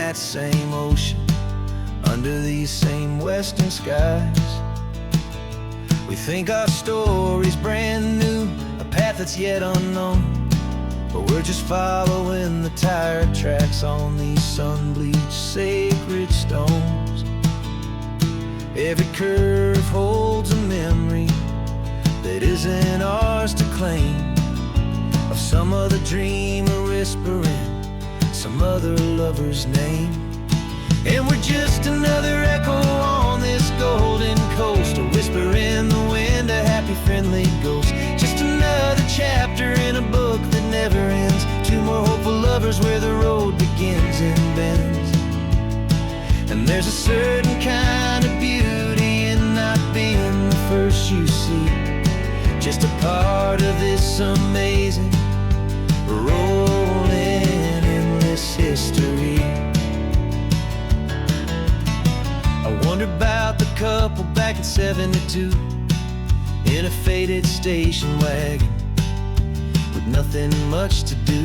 that same ocean, under these same western skies. We think our story's brand new, a path that's yet unknown, but we're just following the tire tracks on these sun-bleached sacred stones. Every curve holds a memory that isn't ours to claim, of some other dreamer whispering some other lover's name. And we're just another echo on this golden coast, a whisper in the wind, a happy friendly ghost. Just another chapter in a book that never ends, two more hopeful lovers where the road begins and bends. And there's a certain kind of beauty in not being the first you see, just a part of this amazing rolling endless history. I wonder about the couple back in '72 in a faded station wagon with nothing much to do.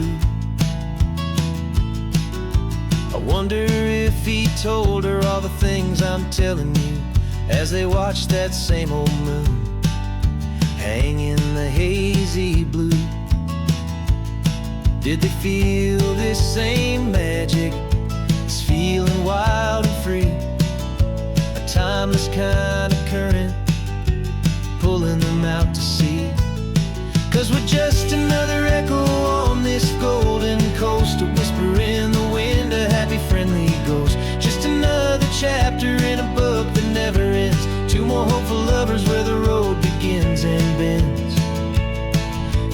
I wonder if he told her all the things I'm telling you, as they watched that same old moon hang in the hazy blue. Did they feel this same magic, this feeling wild and free, a timeless kind of current pulling them out to sea? 'Cause we're just another echo on this golden coast, a whisper in the wind, a happy friendly ghost. Just another chapter in a book that never ends, two more hopeful lovers where the road begins and bends.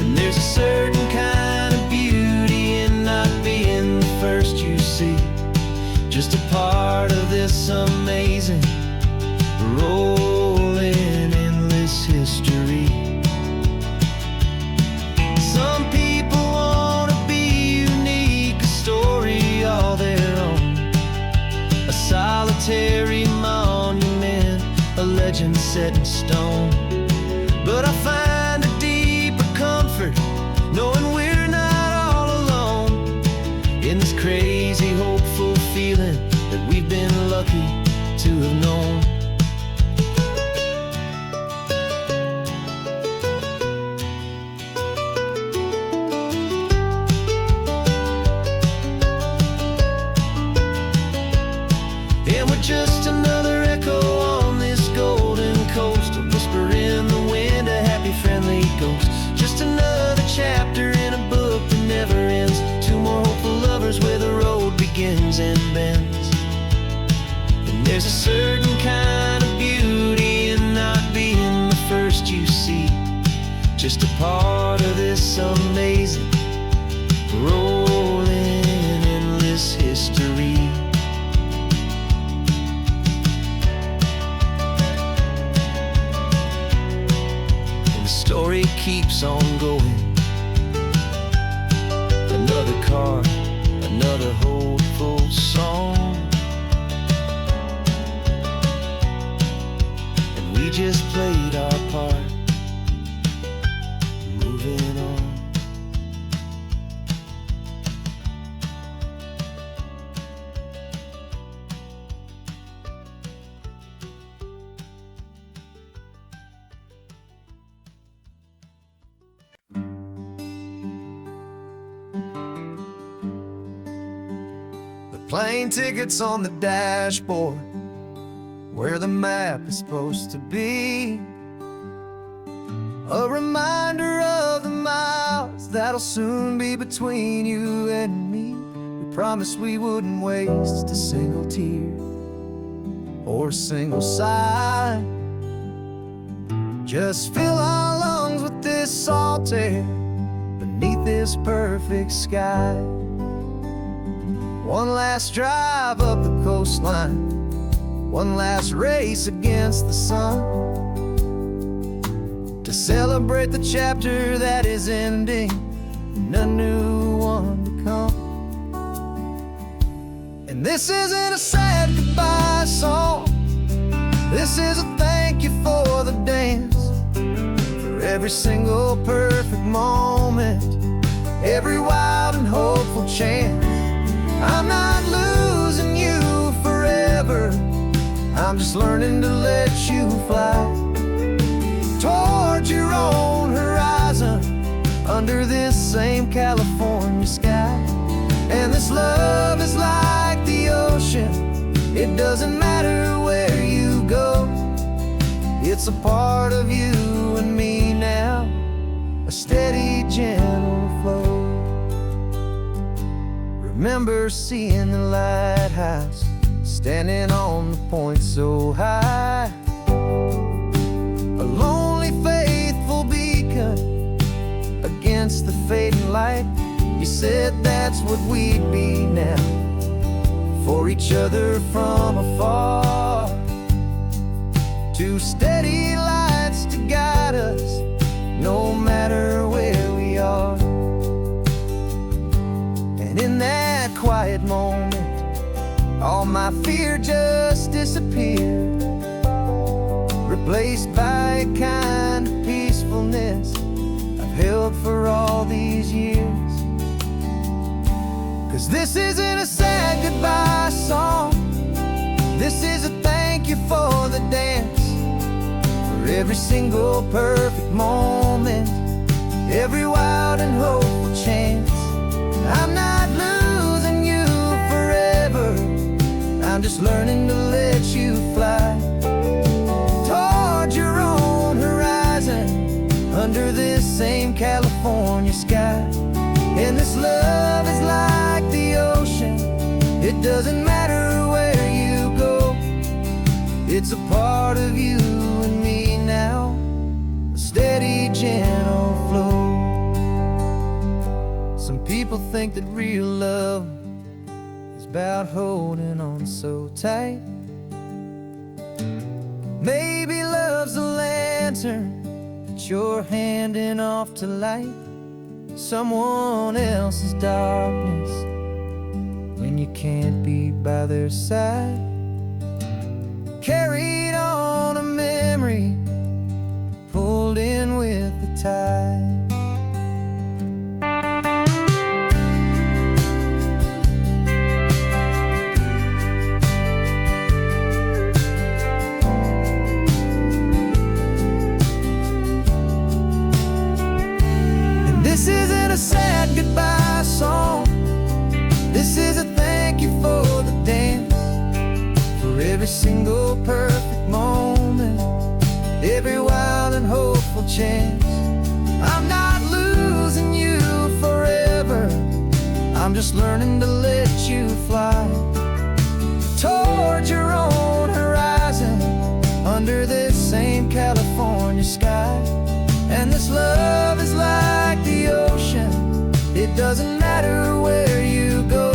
And there's a certain kind of beauty in not being the first you see, just a part of this amazing rolling endless history. Some people want to be unique, a story all their own, a solitary monument, a legend set in stone. But I find a deeper comfort knowing we're not all alone in this crazy hopeful feeling that we've been lucky to have known. And we're just another echo on this golden coast, a whisper in the wind, a happy friendly ghost. Just another chapter in a book that never ends, two more hopeful lovers where the road begins and bends. And there's a certain kind of beauty in not being the first you see, just a part of this amazing rolling endless history. Story keeps on going, another car, another hopeful song, and we just played our part, moving on. Plane tickets on the dashboard, where the map is supposed to be, a reminder of the miles that'll soon be between you and me. We promised we wouldn't waste a single tear or a single sigh, just fill our lungs with this salt air beneath this perfect sky. One last drive up the coastline, one last race against the sun, to celebrate the chapter that is ending and a new one to come. And this isn't a sad goodbye song, this is a thank you for the dance, for every single perfect moment, every wild and hopeful chance. I'm not losing I'm just learning to let you fly towards your own horizon under this same California sky. And this love is like the ocean, it doesn't matter where you go. It's a part of you and me now, a steady, gentle flow. Remember seeing the lighthouse, standing on the point so high, a lonely, faithful beacon against the fading light. You said that's what we'd be now, for each other from afar. Two steady lights to guide us, no matter where we are. And in that quiet moment, all my fear just disappeared, replaced by a kind of peacefulness I've held for all these years. 'Cause this isn't a sad goodbye song, this is a thank you for the dance, for every single perfect moment, every wild and hopeful chance. I'm not losing you forever, I'm just learning to let you fly towards your own horizon under this same California sky. And this love is like the ocean, it doesn't matter where you go. It's a part of you and me now, a steady, gentle flow. Some people think that real love is about holding on so tight. Maybe love's a lantern that you're handing off to light someone else's darkness when you can't be by their side. Carried on a memory, pulled in with the tide. This isn't a sad goodbye song, this is a thank you for the dance, for every single perfect moment, every wild and hopeful chance. I'm not losing you forever, I'm just learning to let you fly towards your own horizon under this same California sky. And this love is like the ocean, it doesn't matter where you go.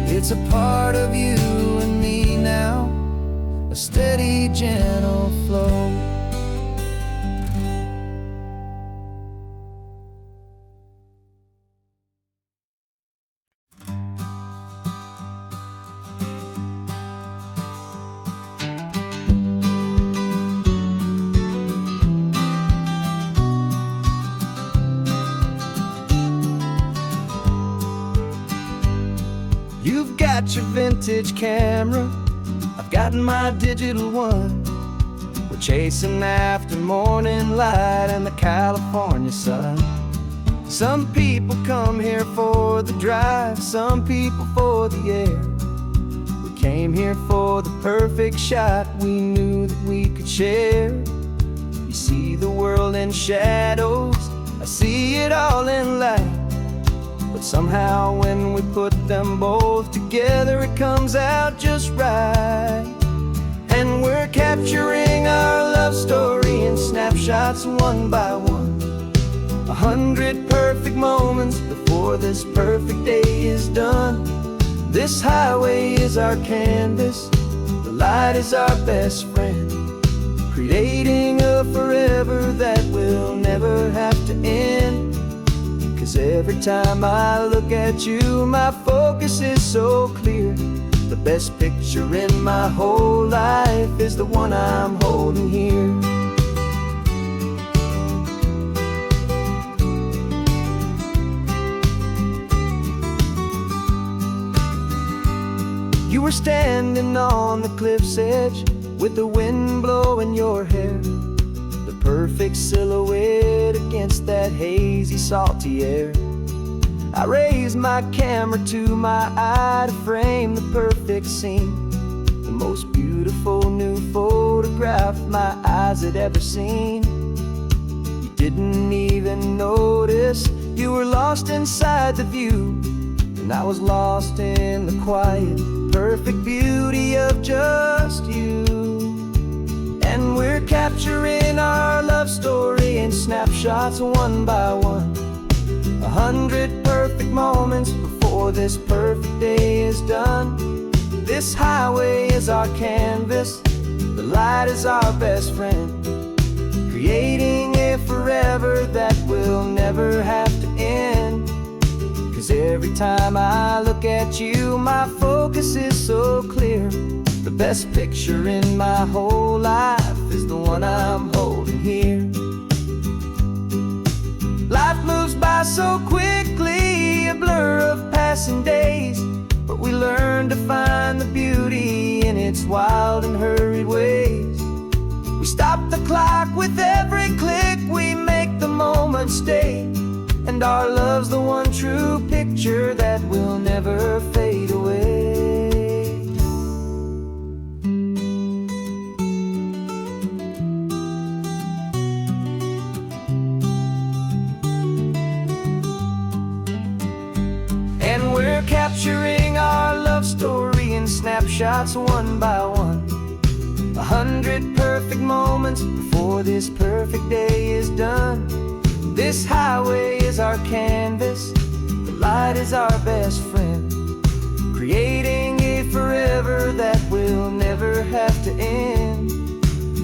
It's a part of you and me now, a steady, gentle flow. You've got your vintage camera, I've got my digital one. We're chasing after morning light and the California sun. Some people come here for the drive, some people for the air. We came here for the perfect shot we knew that we could share. You see the world in shadows, I see it all in light. But somehow when we put them both together, it comes out just right. And we're capturing our love story in snapshots one by one. 100 perfect moments before this perfect day is done. This highway is our canvas, the light is our best friend, creating a forever that will never have to end. 'Cause every time I look at you, my focus is so clear. The best picture in my whole life is the one I'm holding here. You were standing on the cliff's edge with the wind blowing your hair, the perfect silhouette against that hazy, salty air. I raised my camera to my eye to frame the perfect scene, the most beautiful new photograph my eyes had ever seen. You didn't even notice you were lost inside the view, and I was lost in the quiet, perfect beauty of just you. And we're capturing our love story in snapshots one by one, 100 perfect moments before this perfect day is done. This highway is our canvas, the light is our best friend, creating a forever that will never have to end. 'Cause every time I look at you, my focus is so clear. The best picture in my whole life is the one I'm holding here. Life moves by so quickly, a blur of passing days, but we learn to find the beauty in its wild and hurried ways. We stop the clock with every click, we make the moment stay, and our love's the one true picture that will never fade away. And we're capturing our love story in snapshots one by one, 100 perfect moments before this perfect day is done. This highway is our canvas, the light is our best friend, creating a forever that will never have to end.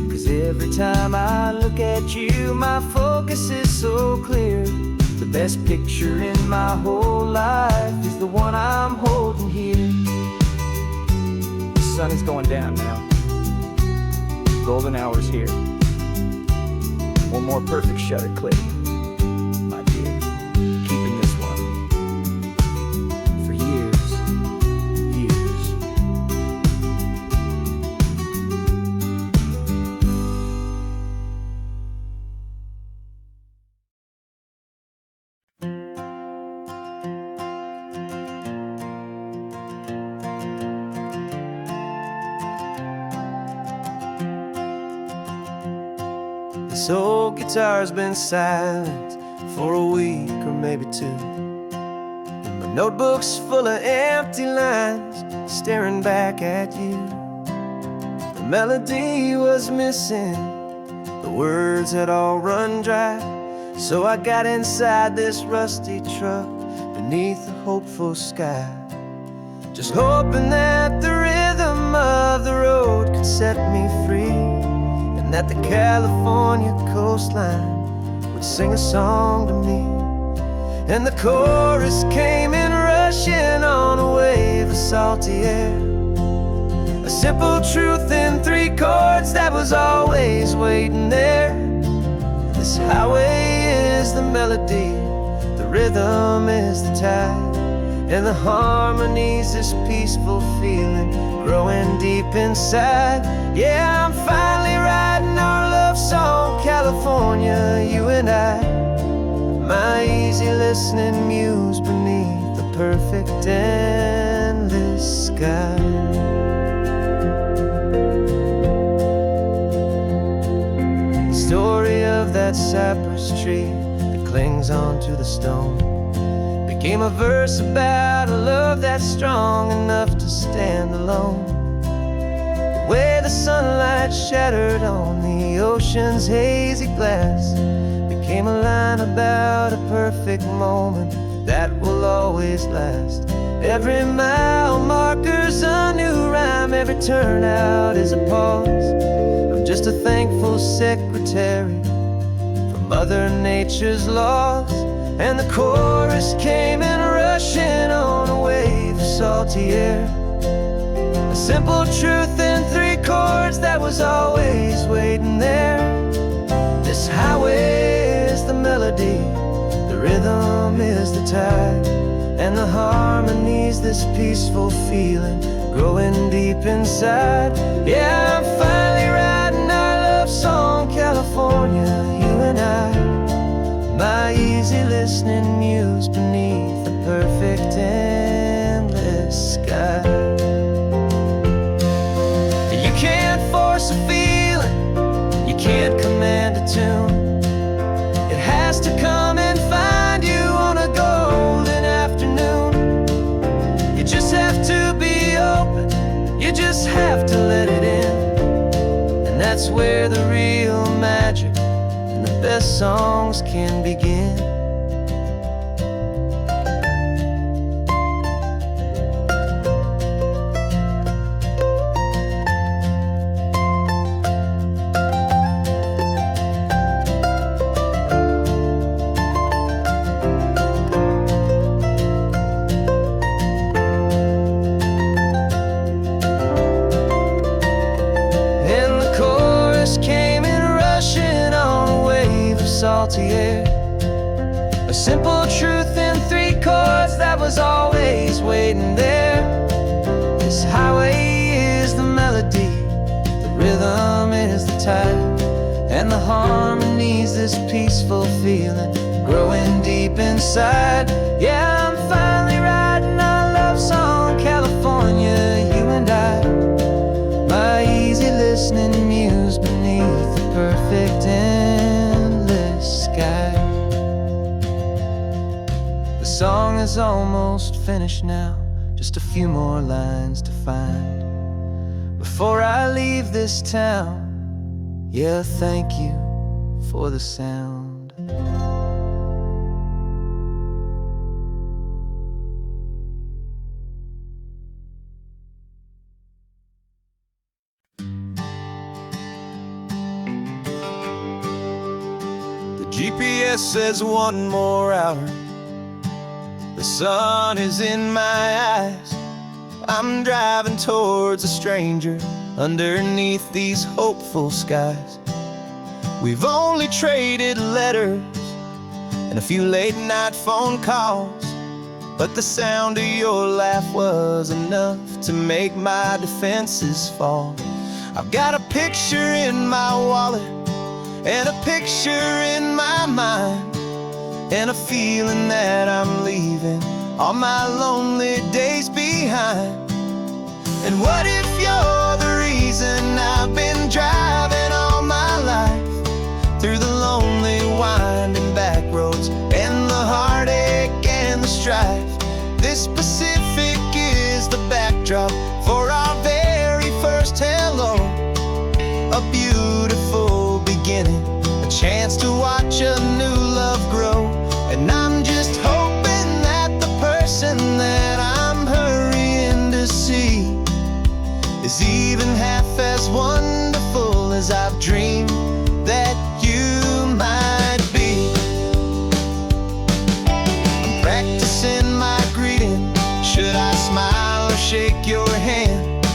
'Cause every time I look at you, my focus is so clear. The best picture in my whole life is the one I'm holding here. The sun is going down now. Golden hour's here. One more perfect shutter click, my dear. Keeping this one for years, years. This old guitar's been silent for a week or maybe two, and my notebook's full of empty lines staring back at you. The melody was missing, the words had all run dry, so I got inside this rusty truck beneath a hopeful sky, just hoping that the rhythm of the road could set me free, that the California coastline would sing a song to me. And the chorus came in rushing on a wave of salty air, a simple truth in 3 chords that was always waiting there. This highway is the melody, the rhythm is the tide, and the harmony's this peaceful feeling growing deep inside. Yeah, I'm finally writing our love song, California, you and I, my easy listening muse beneath the perfect endless sky. The story of that cypress tree that clings onto the stone became a verse about a love that's strong enough to stand alone. The way the sunlight shattered on the ocean's hazy glass became a line about a perfect moment that will always last. Every mile marker's a new rhyme, every turnout is a pause. I'm just a thankful secretary for Mother Nature's laws. And the chorus came in rushing on a wave of salty air, a simple truth in 3 chords that was always waiting there. This highway is the melody, the rhythm is the tide, and the harmony's this peaceful feeling growing deep inside. Yeah, I'm finally writing our love song, California, you and I. My easy listening muse beneath the perfect endless sky. You can't force a feeling, you can't command a tune. It has to come and find you on a golden afternoon. You just have to be open, you just have to let it in. And that's where the real magic and the best songs can begin. Salty air, a simple truth in 3 chords that was always waiting there. This highway is the melody, the rhythm is the tide, and the harmony's this peaceful feeling growing deep inside. Yeah, I'm finally writing our love song, California, you and I. My easy listening muse beneath the perfect sky. The song is almost finished now, just a few more lines to find before I leave this town. Yeah, thank you for the sound. GPS says 1 more hour. The sun is in my eyes. I'm driving towards a stranger underneath these hopeful skies. We've only traded letters and a few late night phone calls, but the sound of your laugh was enough to make my defenses fall. I've got a picture in my wallet and a picture in my mind, and a feeling that I'm leaving all my lonely days behind. And what if you're the reason I've been driving all my life, through the lonely winding back roads and the heartache and the strife? This Pacific is the backdrop for our very first hello, a beautiful beginning, a chance to watch a new love grow. And I'm just hoping that the person that I'm hurrying to see is even half as wonderful as I've dreamed that you might be. I'm practicing my greeting. Should I smile or shake your hand?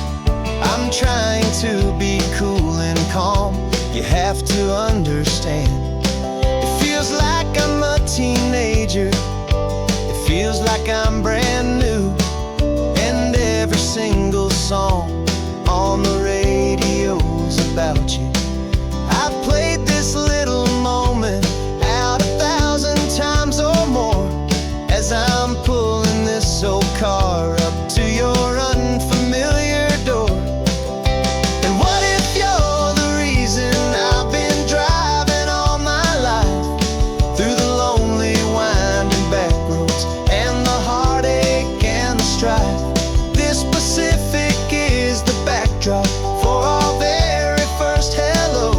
I'm trying to be cool and calm. You have to understand, it feels like I'm a teenager, it feels like I'm brand new, and every single song on the radio's about you. I've played this little moment out 1,000 times or more, as I'm pulling this old car up to your unfamiliar door. And what if you're the reason I've been driving all my life, through the lonely winding back roads and the heartache and the strife? This Pacific is the backdrop for our very first hello,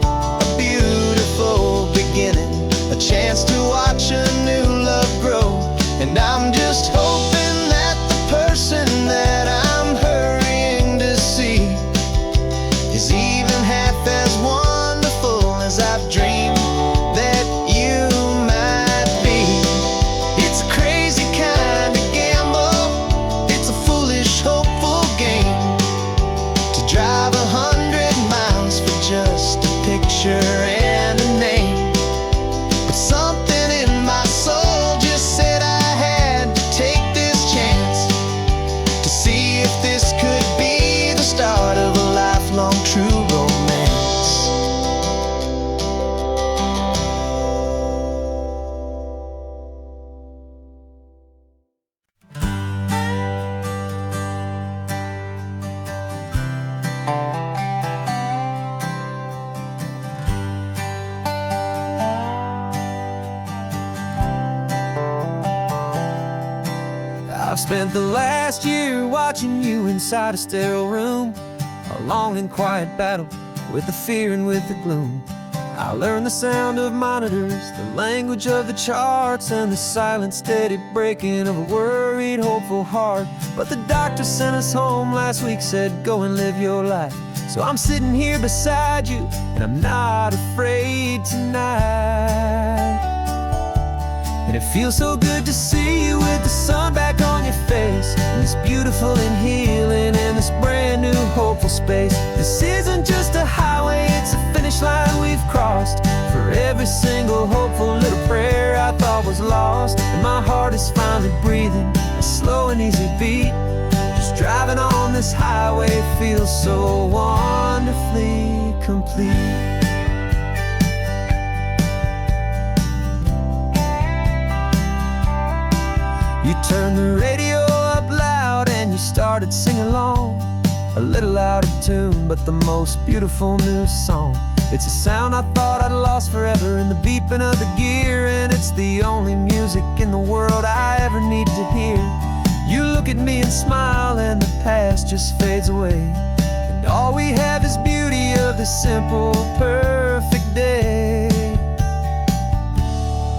a beautiful beginning, a chance to watch a new love grow. And I'm just hoping that the person that I'm hurrying to see is even half as wonderful as I've dreamed that you might be. It's a crazy kind of gamble, it's a foolish, hopeful game, to I've spent the last year watching you inside a sterile room, a long and quiet battle with the fear and with the gloom. I learned the sound of monitors, the language of the charts, and the silent, steady breaking of a worried, hopeful heart. But the doctor sent us home last week, said, go and live your life. So I'm sitting here beside you, and I'm not afraid tonight. And it feels so good to see you with the sun back on your face, and this beautiful and healing in this brand new hopeful space. This isn't just a highway, it's a finish line we've crossed. For every single hopeful little prayer I thought was lost, and my heart is finally breathing a slow and easy beat. Just driving on this highway feels so wonderfully complete. You turned the radio up loud and you started singing along, a little out of tune, but the most beautiful new song. It's a sound I thought I'd lost forever in the beeping of the gear, and it's the only music in the world I ever need to hear. You look at me and smile, and the past just fades away, and all we have is beauty of this simple, perfect day.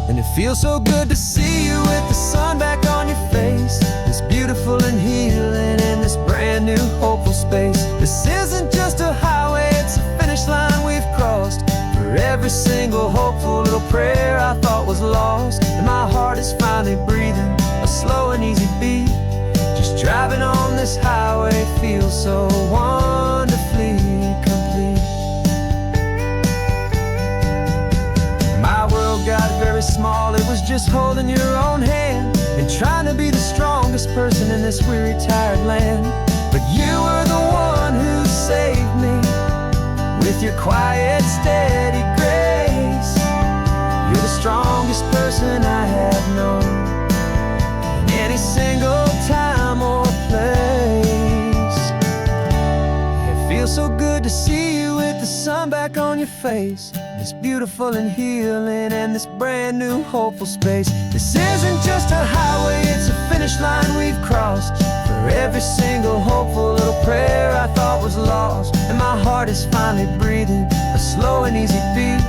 And it feels so good to see you with the sun back on your face, this beautiful and healing in this brand new hopeful space. This isn't just a highway, it's a finish line we've crossed. For every single hopeful little prayer I thought was lost, and my heart is finally breathing a slow and easy beat. Just driving on this highway feels so wonderfully complete. My world got very small, it was just holding your own hand and trying to be the strongest person in this weary, tired land. But you were the one who saved me with your quiet, steady grace. You're the strongest person I have known in any single time or place. It feels so good to see you with the sun back on your face, this beautiful and healing and this brand new hopeful space. This isn't just a highway, it's a finish line we've crossed. For every single hopeful little prayer I thought was lost, and my heart is finally breathing a slow and easy beat.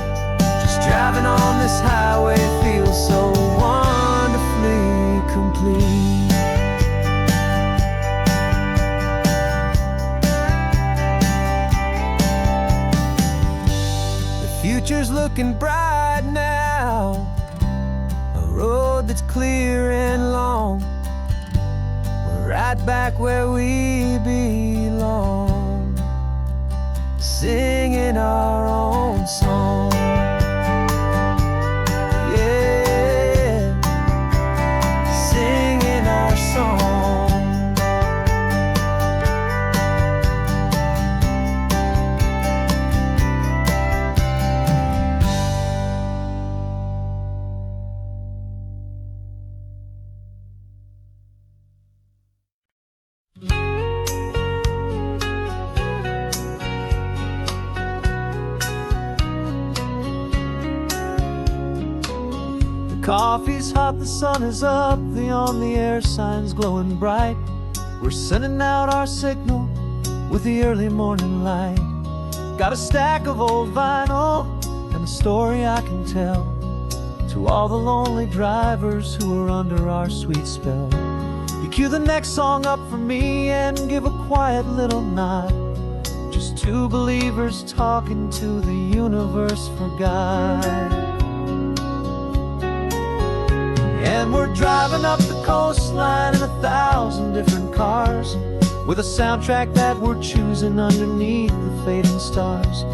Just driving on this highway feels so wonderfully complete. Future's looking bright now, a road that's clear and long. We're right back where we belong, singing our own song. Yeah, singing our song. Coffee's hot, the sun is up, the on-the-air sign's glowing bright. We're sending out our signal with the early morning light. Got a stack of old vinyl and a story I can tell to all the lonely drivers who are under our sweet spell. You cue the next song up for me and give a quiet little nod. Just two believers talking to the universe for God. And we're driving up the coastline in 1,000 different cars, with a soundtrack that we're choosing underneath the fading stars.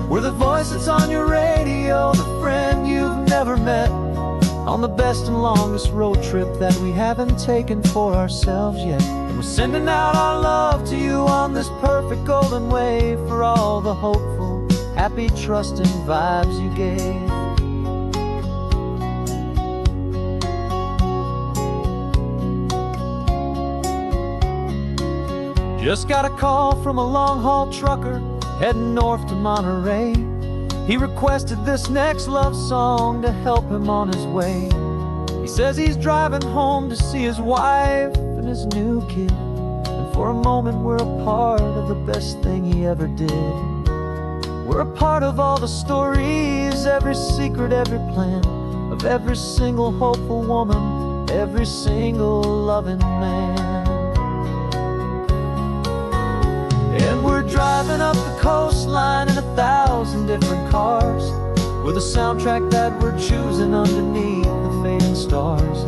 We're the voice that's on your radio, the friend you've never met, on the best and longest road trip that we haven't taken for ourselves yet. And we're sending out our love to you on this perfect golden wave, for all the hopeful, happy, trusting vibes you gave. Just got a call from a long-haul trucker heading north to Monterey. He requested this next love song to help him on his way. He says he's driving home to see his wife and his new kid, and for a moment we're a part of the best thing he ever did. We're a part of all the stories, every secret, every plan, of every single hopeful woman, every single loving man. And we're driving up the coastline in 1,000 different cars. We're the soundtrack that we're choosing underneath the fading stars.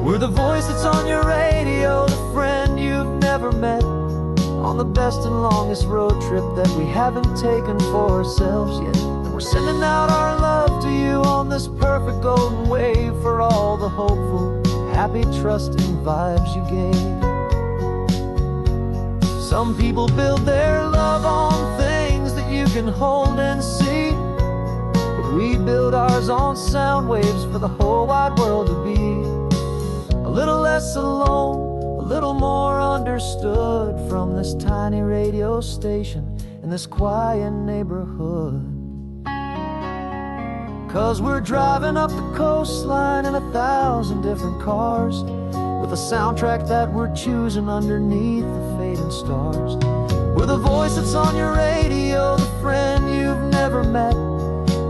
We're the voice that's on your radio, the friend you've never met, on the best and longest road trip that we haven't taken for ourselves yet. And we're sending out our love to you on this perfect golden wave, for all the hopeful, happy, trusting vibes you gave. Some people build their love on things that you can hold and see, but we build ours on sound waves for the whole wide world to be a little less alone, a little more understood, from this tiny radio station in this quiet neighborhood. 'Cause we're driving up the coastline in 1,000 different cars, with a soundtrack that we're choosing underneath the fading stars. We're the voice that's on your radio, the friend you've never met,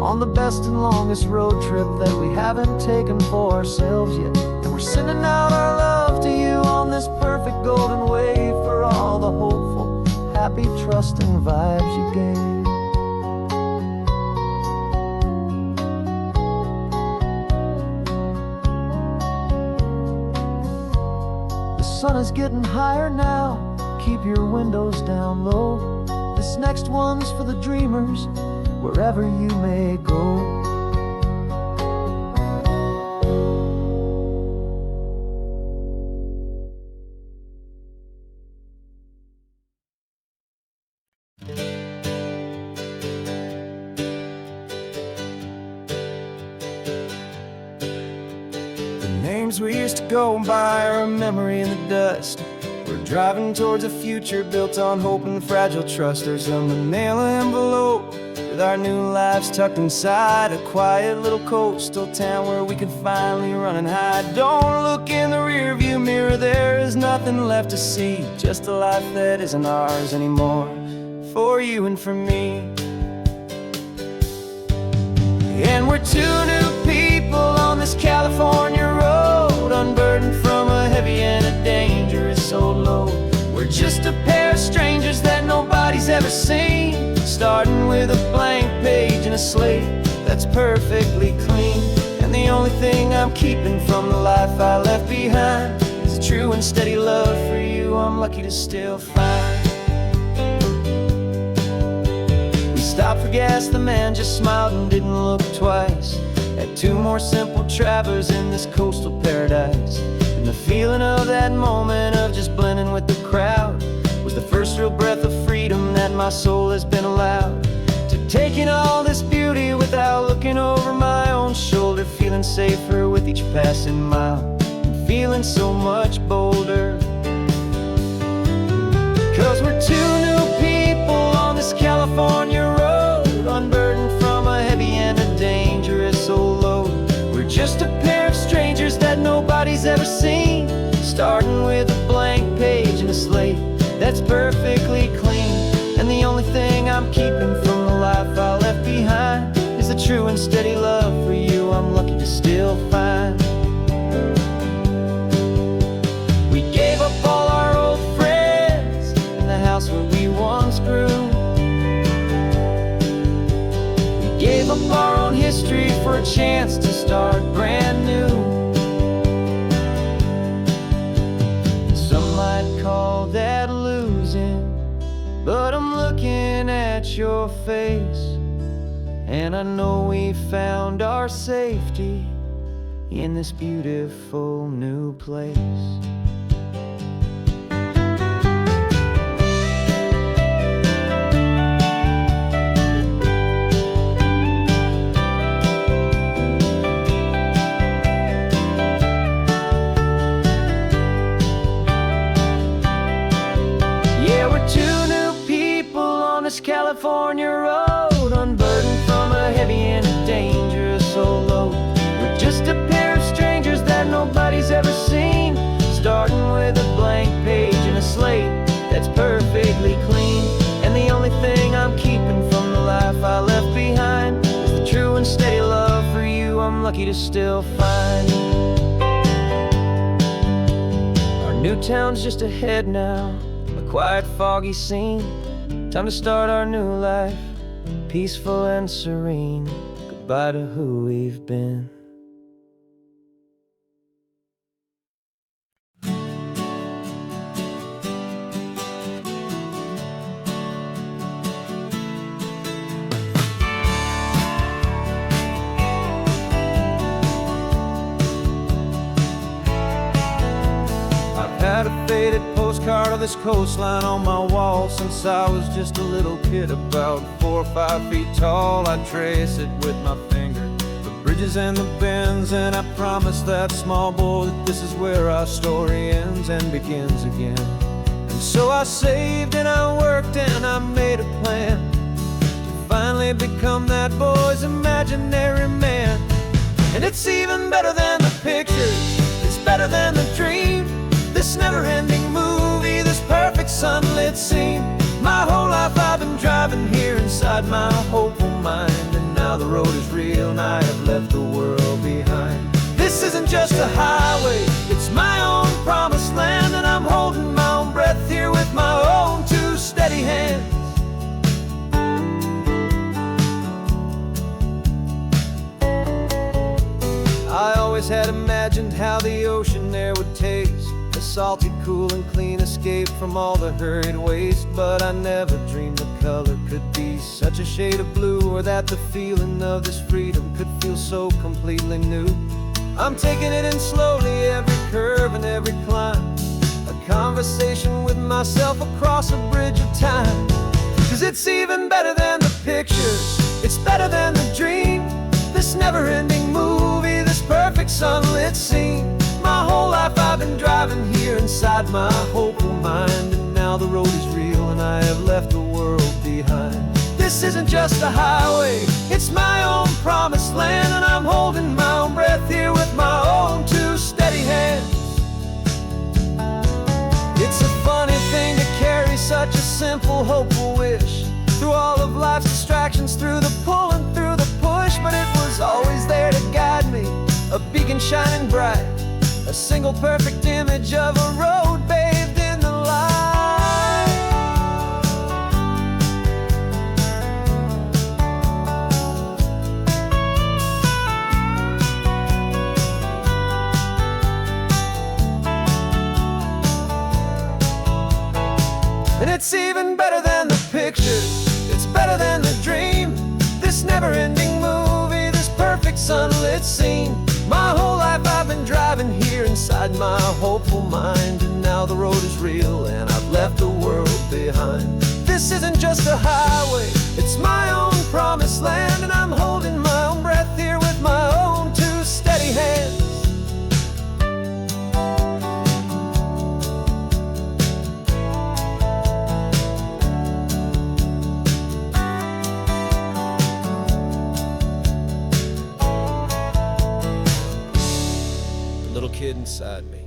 on the best and longest road trip that we haven't taken for ourselves yet. And we're sending out our love to you on this perfect golden wave, for all the hopeful, happy, trusting vibes you gave. The sun is getting higher now, keep your windows down low. This next one's for the dreamers, wherever you may go. The names we used to go by are a memory in the dust. We're driving towards a future built on hope and fragile trust. There's a manila envelope with our new lives tucked inside, a quiet little coastal town where we can finally run and hide. Don't look in the rearview mirror, there is nothing left to see, just a life that isn't ours anymore, for you and for me. And we're two new people on this California road, unburdened from a heavy and a dangerous old load. We're just a pair of strangers that nobody's ever seen, starting with a blank page and a slate that's perfectly clean. And the only thing I'm keeping from the life I left behind is a true and steady love for you I'm lucky to still find. We stopped for gas, the man just smiled and didn't look twice at two more simple travelers in this coastal paradise. And the feeling of that moment of just blending with the crowd was the first real breath of freedom that my soul has been allowed to take in all this beauty without looking over my own shoulder, feeling safer with each passing mile and feeling so much bolder. 'Cause we're two new people on this California road, unburdened from a heavy and a dangerous old load. We're just a pair of strangers that nobody's ever seen, starting with a blank page and a slate that's perfectly clean. And the only thing I'm keeping from the life I left behind is the true and steady love for you I'm lucky to still find. We gave up all our old friends in the house where we once grew. We gave up our own history for a chance to start brand new. Some might call that losing, but I'm looking at your face, and I know we found our safety in this beautiful new place. Yeah, we're California road, unburdened from a heavy and a dangerous old load. We're just a pair of strangers that nobody's ever seen, starting with a blank page and a slate that's perfectly clean. And the only thing I'm keeping from the life I left behind is the true and steady love for you I'm lucky to still find. Our new town's just ahead now, a quiet, foggy scene. Time to start our new life, peaceful and serene. Goodbye to who we've been. Had a faded postcard of this coastline on my wall since I was just a little kid, about 4 or 5 feet tall. I trace it with my finger, the bridges and the bends, and I promised that small boy that this is where our story ends and begins again. And so I saved and I worked and I made a plan to finally become that boy's imaginary man. And it's even better than the pictures, it's better than the dream. This never-ending movie, this perfect sunlit scene. My whole life I've been driving here inside my hopeful mind, and now the road is real and I have left the world behind. This isn't just a highway, it's my own promised land, and I'm holding my own breath here with my own 2 steady hands. I always had imagined how the ocean air would taste, salty, cool and clean, escape from all the hurried waste. But I never dreamed the color could be such a shade of blue, or that the feeling of this freedom could feel so completely new. I'm taking it in slowly, every curve and every climb, a conversation with myself across a bridge of time. 'Cause it's even better than the pictures, it's better than the dream. This never-ending movie, this perfect sunlit scene. My whole life I've been driving here inside my hopeful mind, and now the road is real and I have left the world behind. This isn't just a highway, it's my own promised land, and I'm holding my own breath here with my own 2 steady hands. It's a funny thing to carry such a simple, hopeful wish through all of life's distractions, through the pull and through the push. But it was always there to guide me, a beacon shining bright, a single perfect image of a road bathed in the light. And it's even better than the pictures, it's better than the dream. This never-ending movie, this perfect sunlit scene. My whole life I've been driving here inside my hopeful mind, and now the road is real and I've left the world behind. This isn't just a highway, it's my own promised land, and I'm holding my own breath here with my own 2 steady hands. Little kid inside me.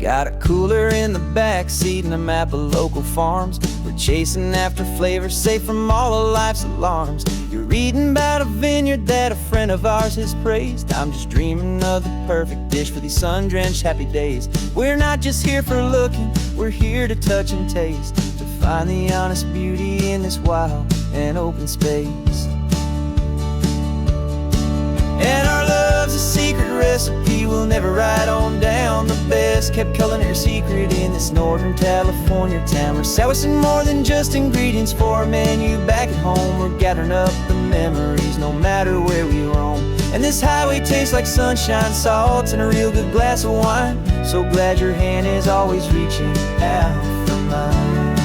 Got a cooler in the back seat and a map of local farms. We're chasing after flavors safe from all of life's alarms. You're reading about a vineyard that a friend of ours has praised. I'm just dreaming of the perfect dish for these sun-drenched happy days. We're not just here for looking, we're here to touch and taste, to find the honest beauty in this wild and open space. And our love's a secret recipe we'll never write on down. The best kept culinary secret in this northern California town. We're sourcing more than just ingredients for a menu back at home. We're gathering up the memories no matter where we roam. And this highway tastes like sunshine, salt, and a real good glass of wine. So glad your hand is always reaching out for mine.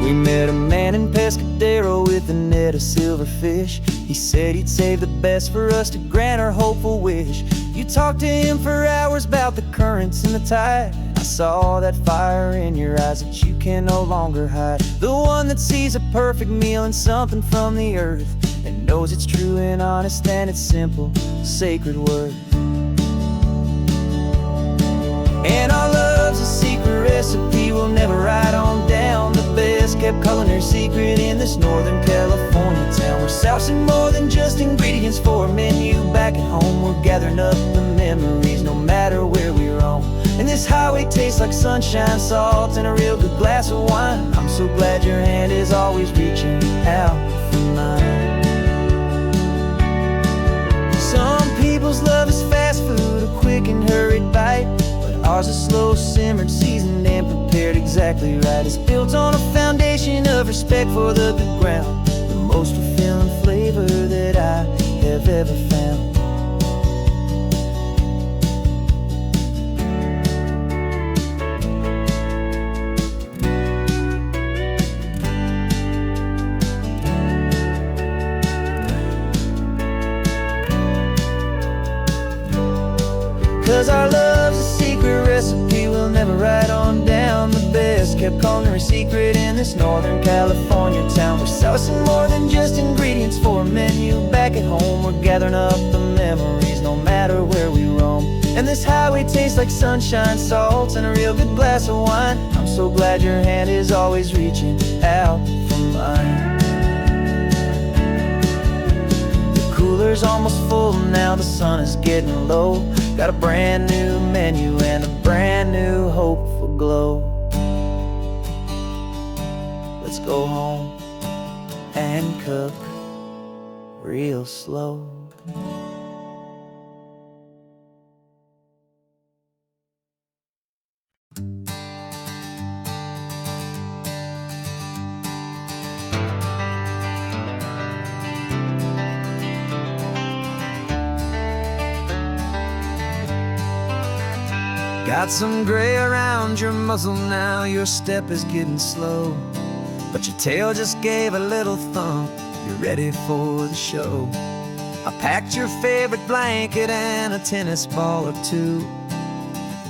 We met a man in Pescadero with a net of silverfish. He said he'd save the best for us to grant our hopeful wish. You talked to him for hours about the currents and the tide. I saw that fire in your eyes that you can no longer hide. The one that sees a perfect meal and something from the earth, and knows it's true and honest and it's simple, sacred worth. And our love's a secret recipe we'll never write on down. The best kept culinary secret in this Northern California town. We're sourcing more than just ingredients for a menu. Back at home we're gathering up the memories, no matter where we roam. And this highway tastes like sunshine, salt, and a real good glass of wine. I'm so glad your hand is always reaching out for mine. Some people's love is fast food, a quick and hurried bite, but ours is slow simmered, seasoned, and prepared exactly right. It's built on a foundation of respect for the good ground, the most fulfilling flavor that I have ever found. 'Cause our love's a secret recipe we'll never write on down. The best kept culinary secret in this Northern California town. We're sourcing more than just ingredients for a menu. Back at home we're gathering up the memories, no matter where we roam. And this highway tastes like sunshine, salt, and a real good glass of wine. I'm so glad your hand is always reaching out for mine. The cooler's almost full now, the sun is getting low. Got a brand new menu and a brand new hopeful glow. Let's go home and cook real slow. Got some gray around your muzzle now, your step is getting slow, but your tail just gave a little thump, you're ready for the show. I packed your favorite blanket and a tennis ball or two.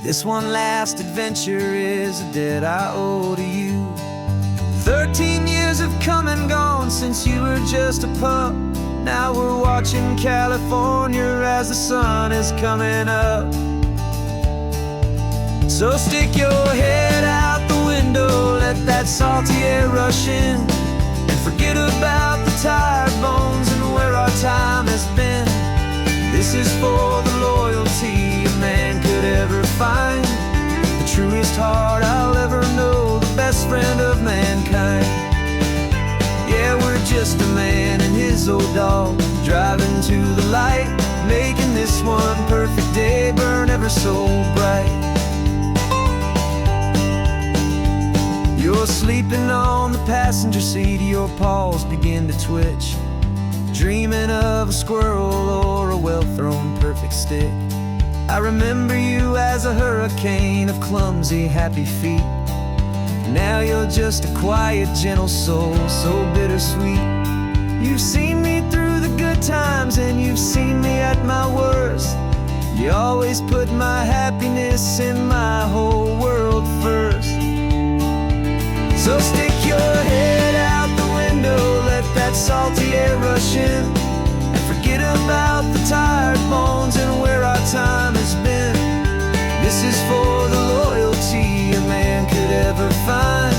This one last adventure is a debt I owe to you. 13 years have come and gone since you were just a pup. Now we're watching California as the sun is coming up. So stick your head out the window, let that salty air rush in, and forget about the tired bones and where our time has been. This is for the loyalty a man could ever find, the truest heart I'll ever know, the best friend of mankind. Yeah, we're just a man and his old dog, driving to the light, making this one perfect day burn ever so bright. You're sleeping on the passenger seat, your paws begin to twitch, dreaming of a squirrel or a well-thrown perfect stick. I remember you as a hurricane of clumsy, happy feet. Now you're just a quiet, gentle soul, so bittersweet. You've seen me through the good times and you've seen me at my worst. You always put my happiness in my whole world first. So stick your head out the window, let that salty air rush in, and forget about the tired bones and where our time has been. This is for the loyalty a man could ever find,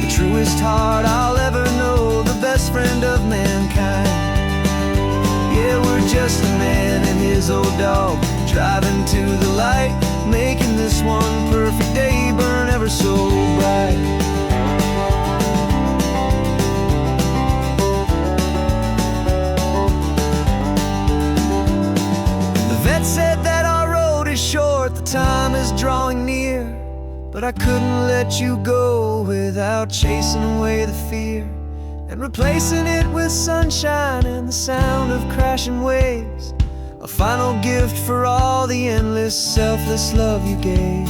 the truest heart I'll ever know, the best friend of mankind. Yeah, we're just a man and his old dog, driving to the light, making this one perfect day burn ever so bright. Vet said that our road is short, the time is drawing near, but I couldn't let you go without chasing away the fear and replacing it with sunshine and the sound of crashing waves. A final gift for all the endless, selfless love you gave.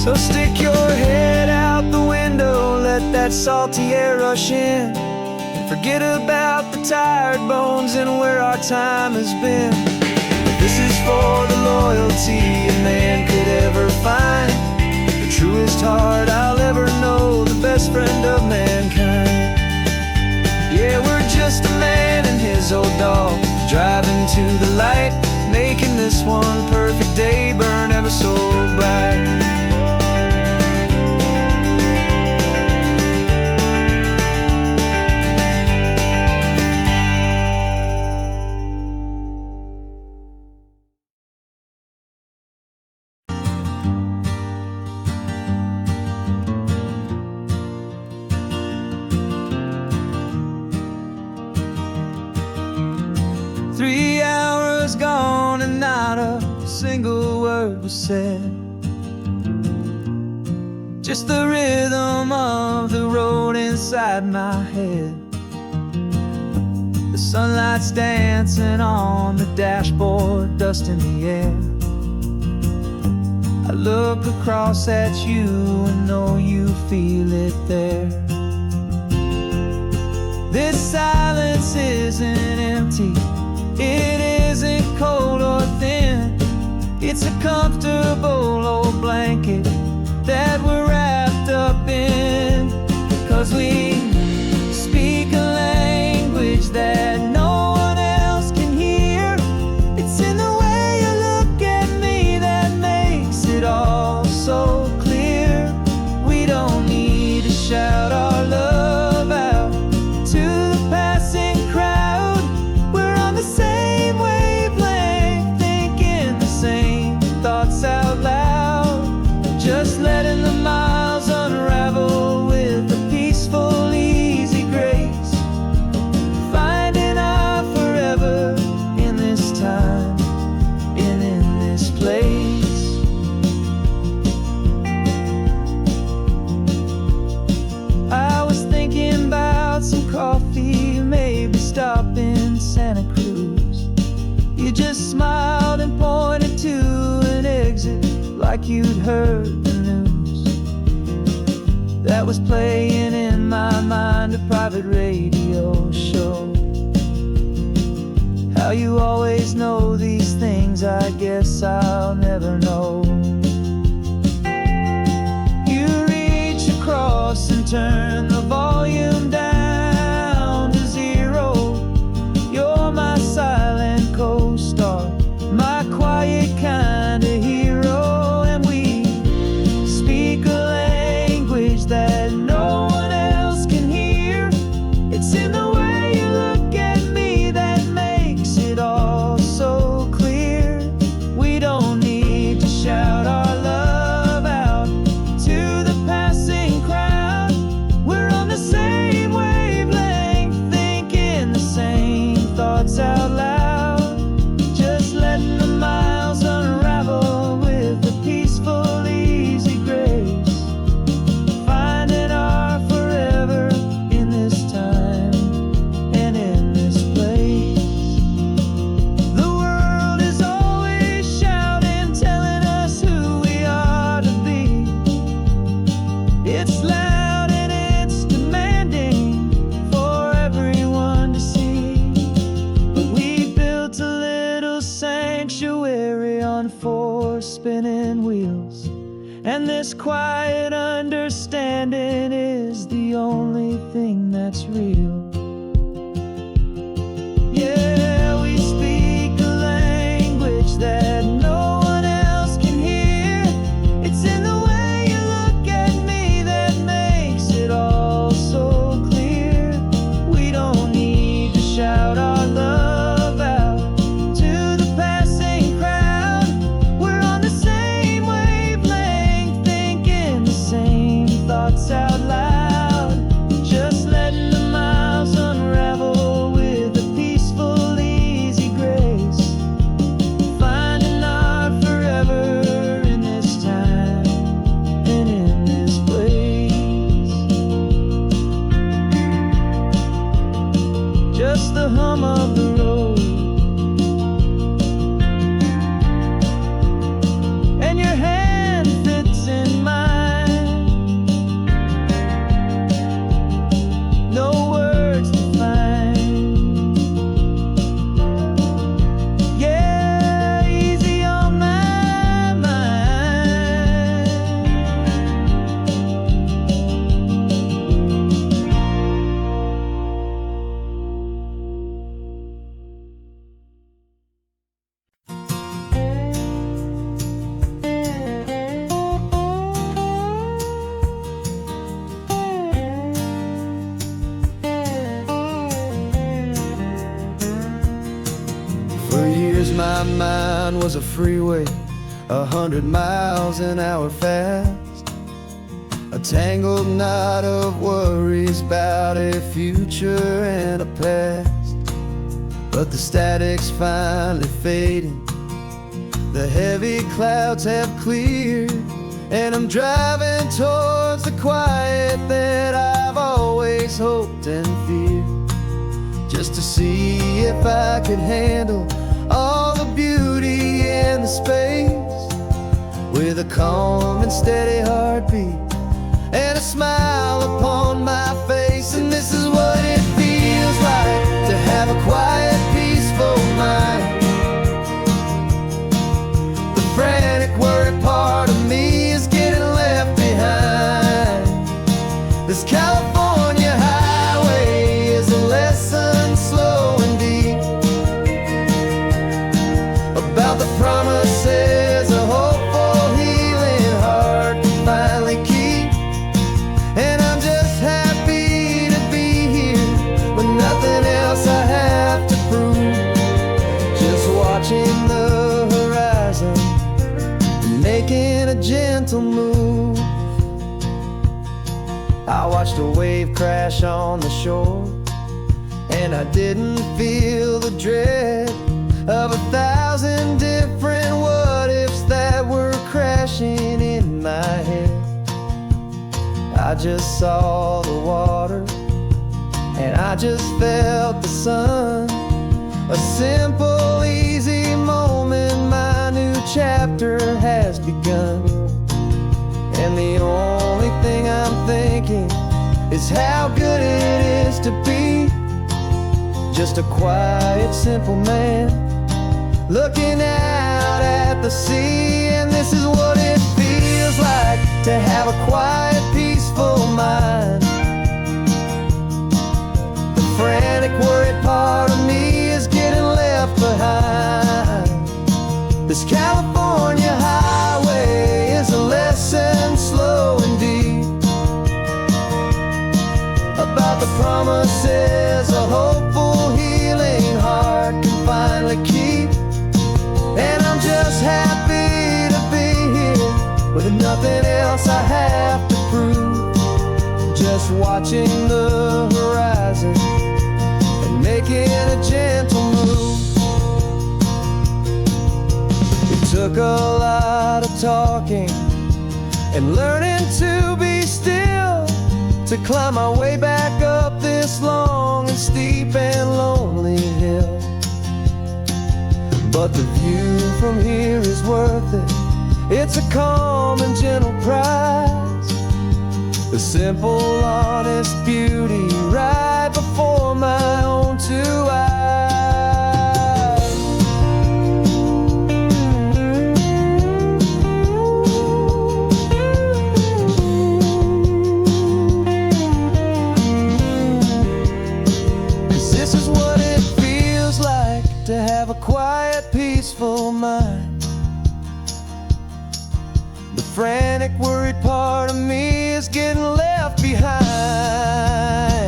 So stick your head out the window, let that salty air rush in, and forget about the tired bones and where our time has been. This is for the loyalty a man could ever find, the truest heart I'll ever know, the best friend of mankind. Yeah, we're just a man and his old dog, driving to the light, making this one perfect day burn ever so bright. 3 hours gone and not a single word was said. Just the rhythm of the road inside my head. The sunlight's dancing on the dashboard, dust in the air. I look across at you and know you feel it there. This silence isn't empty, it isn't cold or thin. It's a comfortable old blanket that we're wrapped up in. 'Cause we speak a language that no one else can hear. It's in the way you look at me that makes it all so clear. We don't need to shout our love out to the passing crowd. We're on the same wavelength, thinking the same thoughts out loud. Just letting the miles unravel with a peaceful, easy grace. Finding our forever in this time and in this place. I was thinking about some coffee, maybe stop in Santa Cruz. You just smiled and pointed to an exit like you'd heard the news. That was playing in my mind, a private radio show. How you always know these things, I guess I'll never know. You reach across and turn the volume down to 0. You're my silent co-star, my quiet kind of hero. And we speak a language that no one else can hear. It's in the way you look at me that makes it all so clear. We don't need to shout our love out to the passing crowd. We're on the same wavelength, thinking the same thoughts out loud. Just letting the miles unravel with a peaceful, easy grace. Finding our forever in this time and in this place. The world is always shouting, telling us who we are to be. It's loud and it's demanding for everyone to see. But we built a little sanctuary on 4 spinning wheels, and this quiet understanding is the only thing that's real. Yeah, we speak a language that no one else can hear. It's in the way you look at me that makes it all so clear. We don't need to shout our love out the hum of the road, and your hand fits in mine. No words to find. Yeah, easy on my mind. For years my mind was a freeway, 100 miles an hour fast, a tangled knot of worries about a future and a past. But the static's finally fading, the heavy clouds have cleared, and I'm driving towards the quiet that I've always hoped and feared, just to see if I could handle all the beauty and the space, with a calm and steady heartbeat and a smile upon my face. And this is what it feels like to have a quiet, peaceful mind. The frantic, worried part of me is getting left behind. This California highway is a lesson slow and deep about the promises a hopeful, healing heart can finally keep. And I'm just happy to be here with nothing else I have to prove, just watching the horizon and making a gentle move. I watched a wave crash on the shore, and I didn't feel the dread of 1,000 different what-ifs that were crashing in my head. I just saw the water, and I just felt the sun. A simple, easy moment, my new chapter has begun. And the only thing I'm thinking is how good it is to be just a quiet, simple man looking out at the sea. And this is what it feels like to have a quiet, peaceful mind. The frantic, worried part of me is getting left behind. This California highway is a lesson slow and deep about the promises a hopeful, healing heart can finally keep. And I'm just happy to be here with nothing else I have to prove, just watching the horizon and making a gentle move. It took a lot of talking and learning to be still to climb my way back up this long and steep and lonely hill. But the view from here is worth it. It's a calm and gentle prize, the simple, honest beauty right before my own two eyes. This is what it feels like to have a quiet, peaceful mind. The frantic, worried part of me is getting left behind.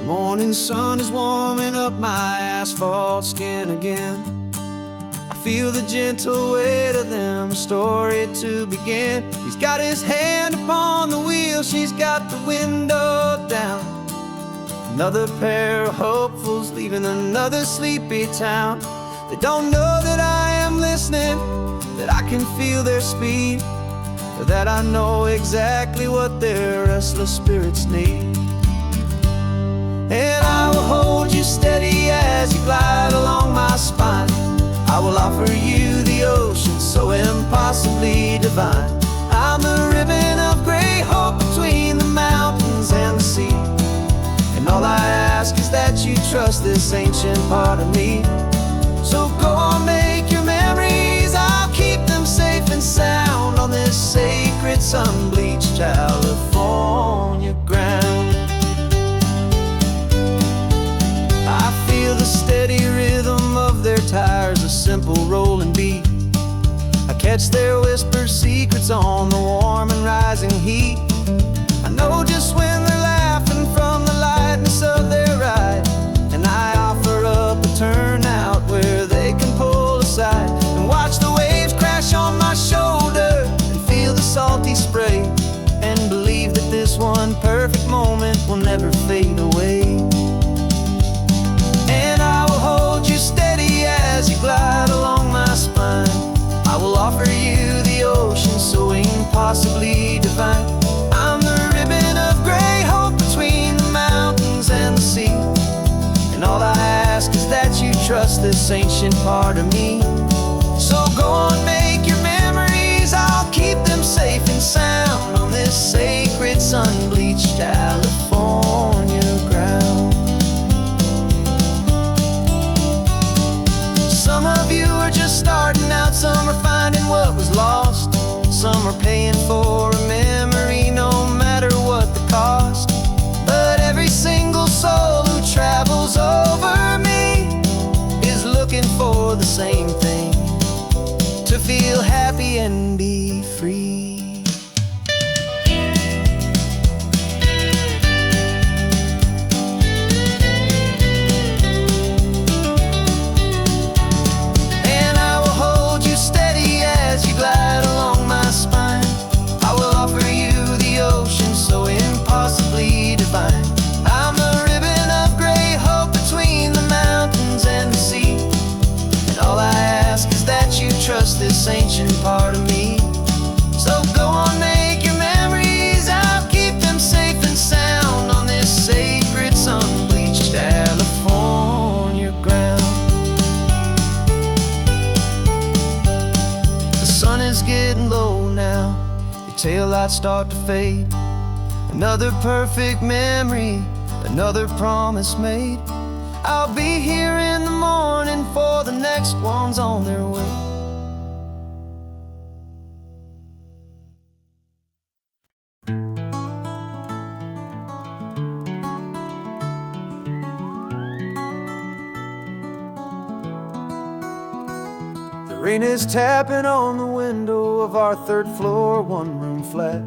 Morning sun is warming up my asphalt skin again. I feel the gentle weight of them, a story to begin. He's got his hand upon the wheel, she's got the window down. Another pair of hopefuls leaving another sleepy town. They don't know that I am listening, that I can feel their speed, or that I know exactly what their restless spirits need. And I will hold you steady as you glide along my spine. I will offer you the ocean so impossibly divine. I'm the ribbon of gray hope between the mountains and the sea. And all I ask is that you trust this ancient part of me. So go on, make your memories, I'll keep them safe and sound on this sacred sun-bleached California ground. I feel the steady rhythm of their tires, a simple rolling beat. I catch their whispered secrets on the warm and rising heat. I know just when they're laughing from the lightness of their ride, and I offer up a turnout where they can pull aside and watch the waves crash on my shoulder and feel the salty spray, and believe that this one perfect moment will never fade away. And I will hold you steady as you glide along my spine. I will offer you the ocean so impossibly divine. I'm the ribbon of gray hope between the mountains and the sea. And all I ask is that you trust this ancient part of me. So go on, make your memories, I'll keep them safe and sound on this sacred sun-bleached California ground. Some of you are just starting out, some are finding what was lost, some are paying for a memory no matter what the cost. But every single soul who travels over me is looking for the same thing, to feel happy and be free. And I will hold you steady as you glide along my spine. I will offer you the ocean so impossibly divine. I'm the ribbon of gray hope between the mountains and the sea. And all I ask is that you trust this ancient part of me. So go on, make your memories, I'll keep them safe and sound on this sacred sun-bleached California ground. The sun is getting low now, the taillights start to fade. Another perfect memory, another promise made. I'll be here in the morning for the next ones on their way. The rain is tapping on the window of our third floor, one-room flat.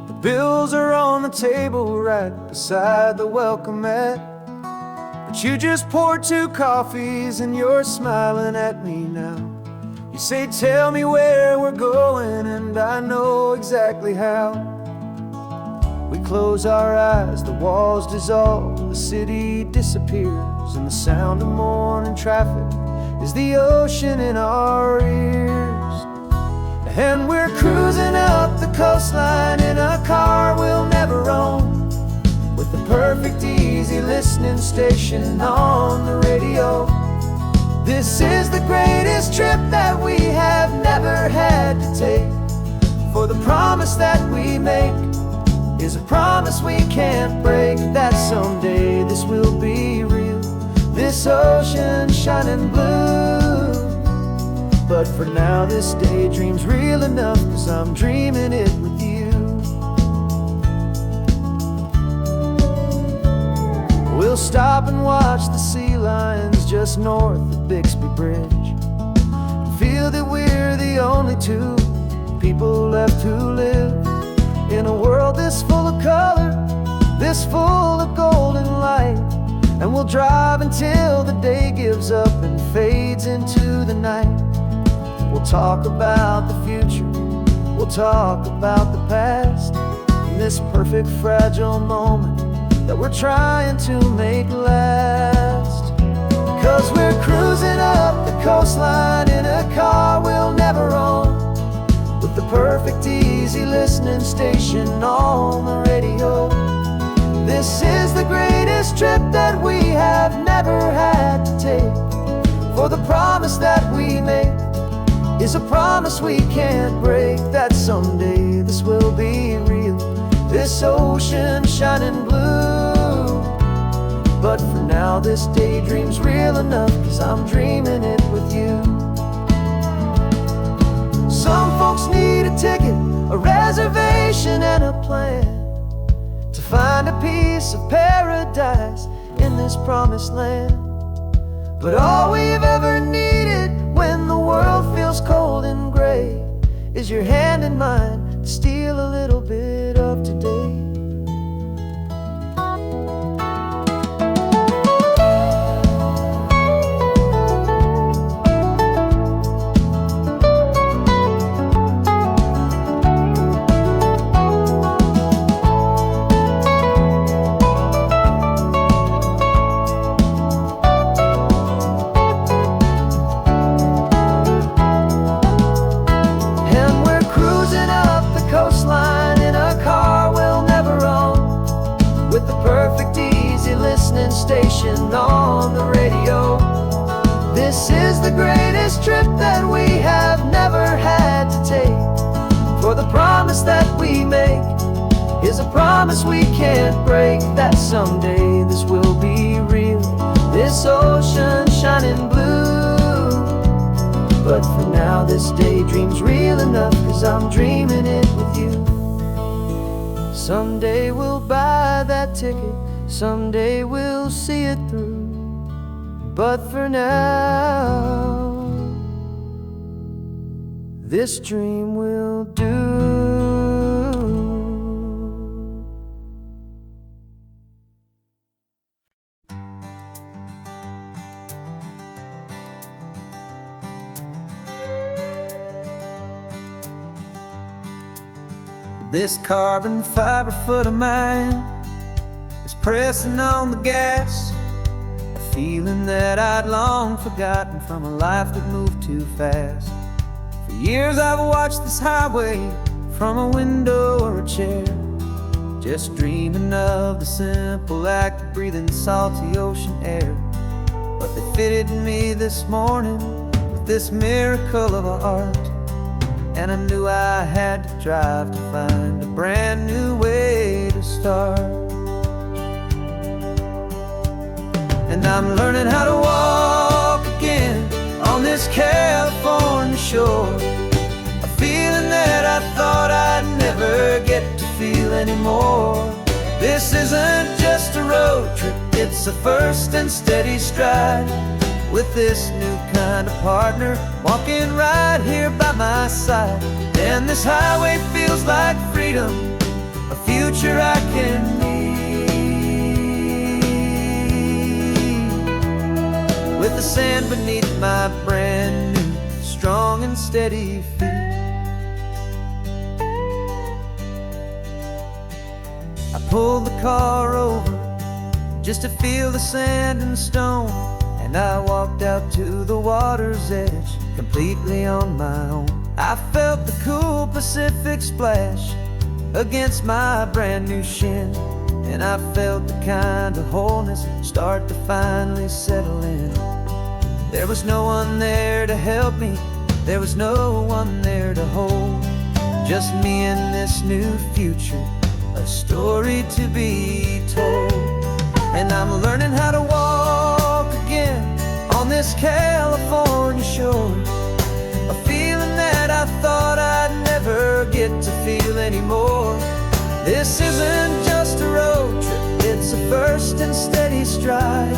The bills are on the table right beside the welcome mat. But you just poured 2 coffees and you're smiling at me now. You say, tell me where we're going, and I know exactly how. We close our eyes, the walls dissolve, the city disappears, and the sound of morning traffic is the ocean in our ears. And we're cruising up the coastline in a car we'll never own, with the perfect easy listening station on the radio. This is the greatest trip that we have never had to take, for the promise that we make is a promise we can't break, that someday this will be real, this ocean shining blue. But for now this daydream's real enough, 'cause I'm dreaming it with you. We'll stop and watch the sea lions just north of Bixby Bridge, and feel that we're the only 2 people left who live in a world this full of color, this full of golden light. until the day gives up and fades into the night. We'll talk about the future, we'll talk about the past, in this perfect fragile moment that we're trying to make last. 'Cause we're cruising up the coastline in a car we'll never own, with the perfect easy listening station on the radio. This is the greatest trip that we have never had to take, for the promise that we make is a promise we can't break, that someday this will be real, this ocean shining blue. But for now this daydream's real enough, 'cause I'm dreaming it with you. Some folks need a ticket, a reservation and a plan, to find a piece of paradise in this promised land. But all we've ever needed when the world feels cold and gray is your hand in mine to steal a little bit of today. Station on the radio. This is the greatest trip that we have never had to take, for the promise that we make is a promise we can't break, that someday this will be real, this ocean shining blue. But for now this daydream's real enough, 'cause I'm dreaming it with you. Someday we'll buy that ticket, someday we'll see it through, but for now this dream will do. This carbon fiber foot of mine is pressing on the gas, a feeling that I'd long forgotten from a life that moved too fast. For years I've watched this highway from a window or a chair, just dreaming of the simple act of breathing salty ocean air. But they fitted me this morning with this miracle of art, and I knew I had to drive to find a brand new way to start. And I'm learning how to walk again on this California shore, a feeling that I thought I'd never get to feel anymore. This isn't just a road trip, it's a first and steady stride, with this new kind of partner walking right here by my side. And this highway feels like freedom, a future I can need, with the sand beneath my brand new strong and steady feet. I pulled the car over just to feel the sand and stone, and I walked out to the water's edge completely on my own. I felt the cool Pacific splash against my brand new shin, and I felt the kind of wholeness start to finally settle in. There was no one there to help me, there was no one there to hold, just me and this new future, a story to be told. And I'm learning how to walk again on this California shore, a feeling that I thought I'd never get to feel anymore. This isn't just a road trip, it's a first and steady stride,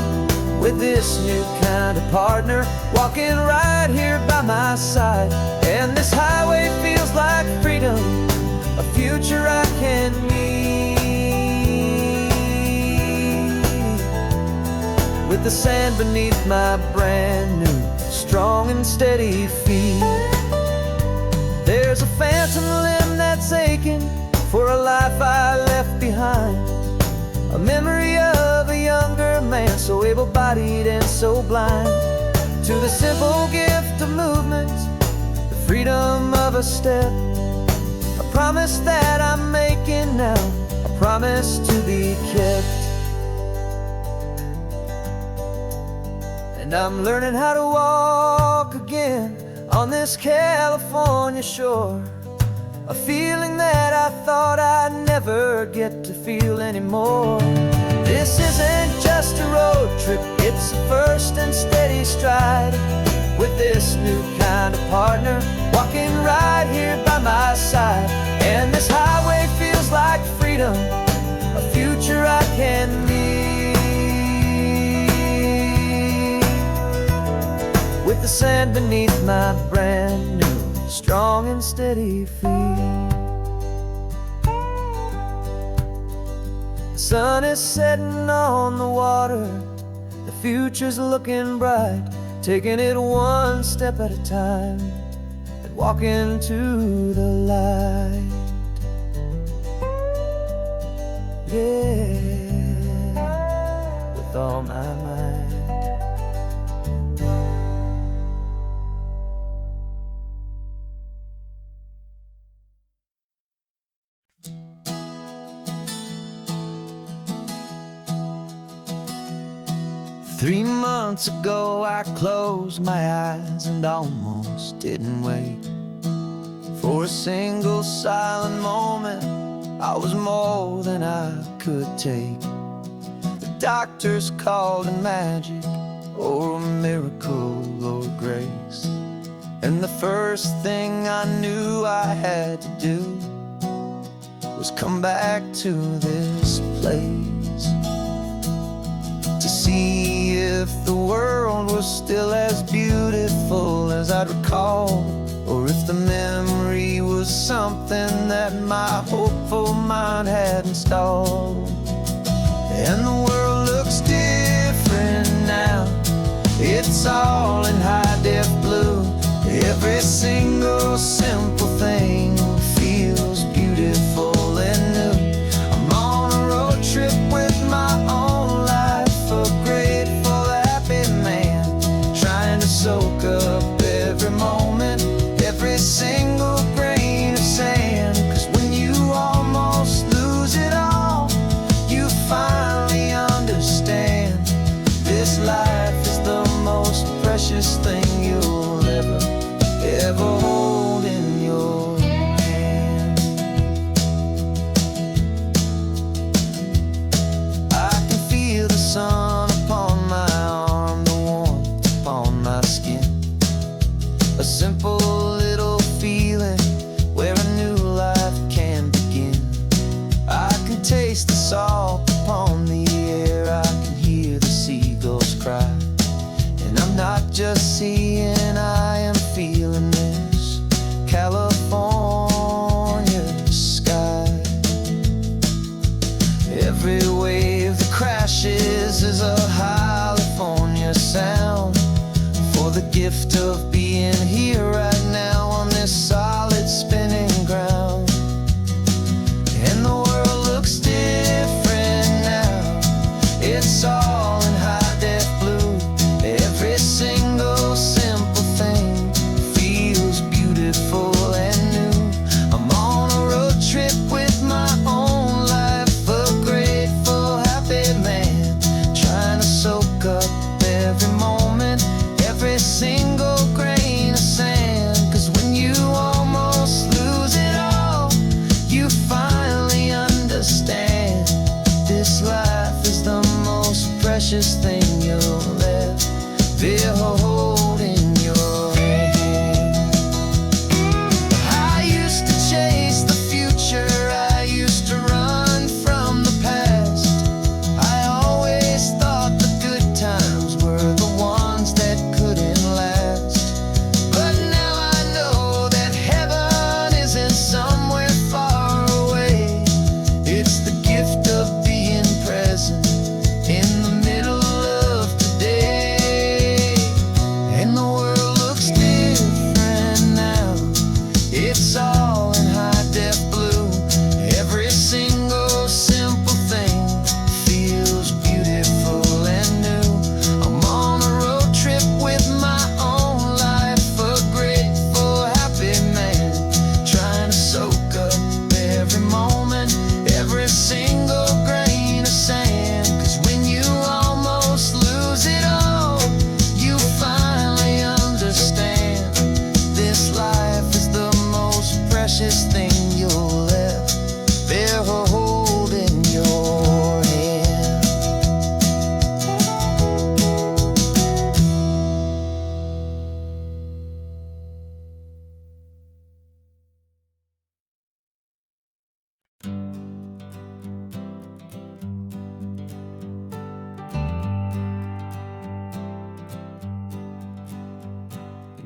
with this new kind of partner walking right here by my side. And this highway feels like freedom, a future I can need, with the sand beneath my brand new, strong and steady feet. There's a phantom limb that's aching for a life I left behind, a memory of a younger man, so able-bodied and so blind, to the simple gift of movement, the freedom of a step, a promise that I'm making now, a promise to be kept. And I'm learning how to walk again on this California shore, a feeling that I thought I'd never get to feel anymore. This isn't just a road trip, it's a first and steady stride, with this new kind of partner walking right here by my side. And this highway feels like freedom, a future I can meet, with the sand beneath my brand new, strong and steady feet. The sun is setting on the water, the future's looking bright, taking it one step at a time and walking to the light. Yeah, with all my might. 3 months ago I closed my eyes and almost didn't wait for a single silent moment. I was more than I could take. The doctors called it magic, or a miracle, or grace. And the first thing I knew I had to do was come back to this place, to see if the world was still as beautiful as I'd recall, or if the memory was something that my hopeful mind had installed. And the world looks different now, it's all in high-def blue. Every single simple thing feels beautiful and new. I'm on a road trip with my own life, a grateful, happy man, trying to soak up every moment, every single grain of sand. 'Cause when you almost lose it all, you finally understand this life is the most precious thing you'll ever hold in your hand. I can feel the sun upon my arm, the warmth upon my skin, a simple little feeling where a new life can begin. I can taste the salt upon the air, I can hear the seagulls cry, and I'm not just seeing, I am feeling this California sky. Every wave that crashes is a California sound, for the gift of being here right now on this solid spinning ground. And the world looks different now, it's all in high-def blue. Every single simple thing feels beautiful and new. I'm on a road trip with my own life, a grateful, happy man, trying to soak up every moment, every single grain of sand. 'Cause when you almost lose it all, you finally understand this life is the most precious thing you'll ever hold in your hand. I used to chase the future, I used to run from the past. I always thought the good times were the ones that couldn't last. But now I know that heaven isn't somewhere far away. It's the gift of being present in the middle of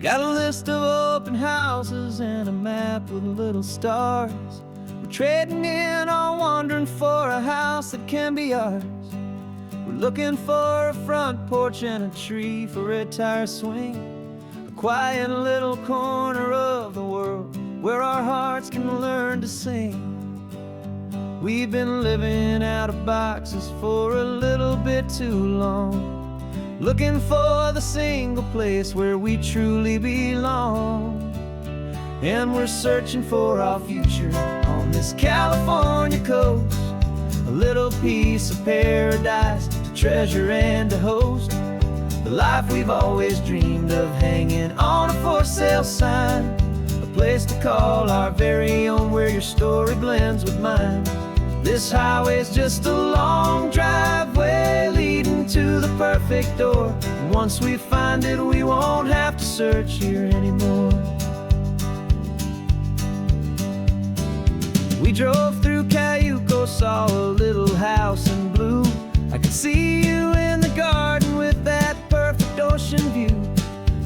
Got a list of open houses and a map with little stars. We're trading in our wandering for a house that can be ours. We're looking for a front porch and a tree for a tire swing, a quiet little corner of the world where our hearts can learn to sing. We've been living out of boxes for a little bit too long, looking for the single place where we truly belong. And we're searching for our future on this California coast, a little piece of paradise to treasure and to host, the life we've always dreamed of, hanging on a for sale sign, a place to call our very own where your story blends with mine. This highway's just a long driveway leading to the perfect door, and once we find it we won't have to search here anymore. We drove through Cayuco, saw a little house in blue. I could see you in the garden with that perfect ocean view.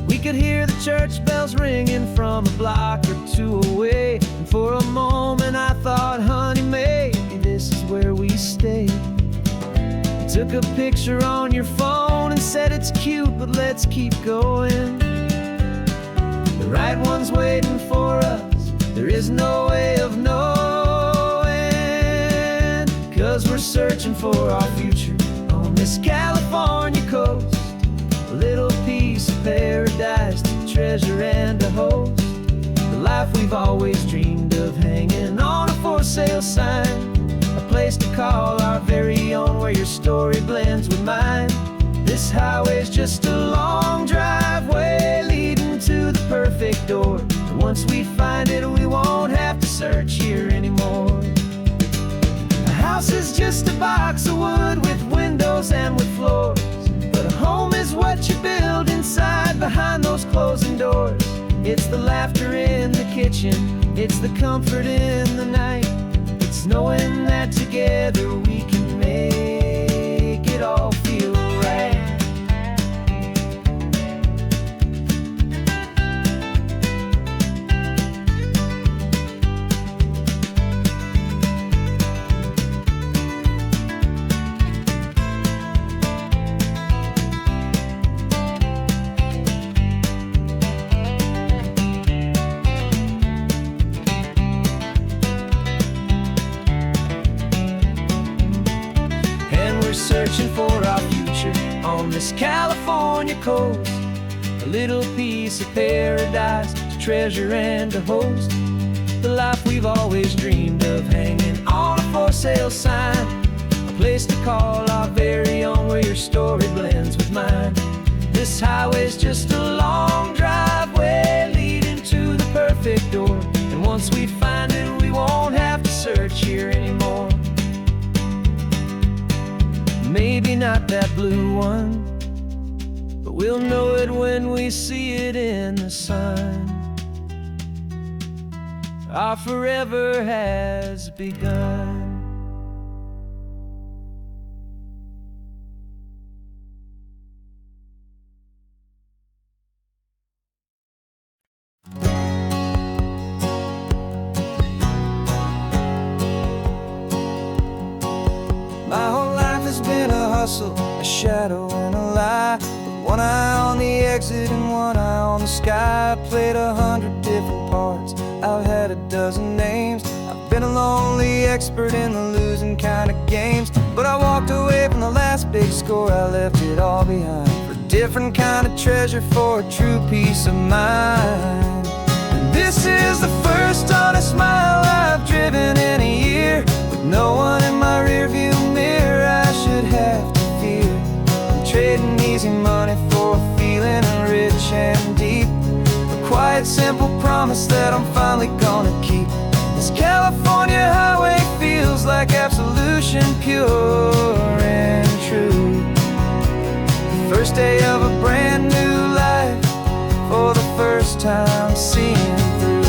We could hear the church bells ringing from a block or two away, and for a moment I thought, honey, maybe this is where we stay. You took a picture on your phone and said it's cute, but let's keep going. The right one's waiting for us, there is no way of knowing, 'cause we're searching for our future on this California coast, a little piece of paradise to treasure and to host, the life we've always dreamed of, hanging on a for sale sign, a place to call our very own where your story blends with mine. This highway's just a long driveway leading to the perfect door, and once we find it we won't have to search here anymore. A house is just a box of wood with windows and with floors, but a home is what you build inside behind those closing doors. It's the laughter in the kitchen, it's the comfort in the night, it's knowing that together we can make it all feel right. Searching for our future on this California coast, a little piece of paradise to treasure and to host, the life we've always dreamed of, hanging on a for sale sign, a place to call our very own where your story blends with mine. This highway's just a long driveway leading to the perfect door, and once we find it we won't have to search here anymore. Maybe not that blue one, but we'll know it when we see it in the sun. Our forever has begun. My whole life has been a hustle, a shadow and a lie, with one eye on the exit and one eye on the sky. I played 100 different parts, I've had a dozen names, I've been a lonely expert in the losing kind of games, but I walked away from the last big score, I left it all behind for a different kind of treasure, for a true peace of mind. And this is the first honest smile I've driven in a year, with no one in my rearview mirror I should have to fear. I'm trading easy money for a feeling rich and deep, a quiet simple promise that I'm finally gonna keep. This California highway feels like absolution, pure and true. The first day of a brand new life, for the first time seeing through.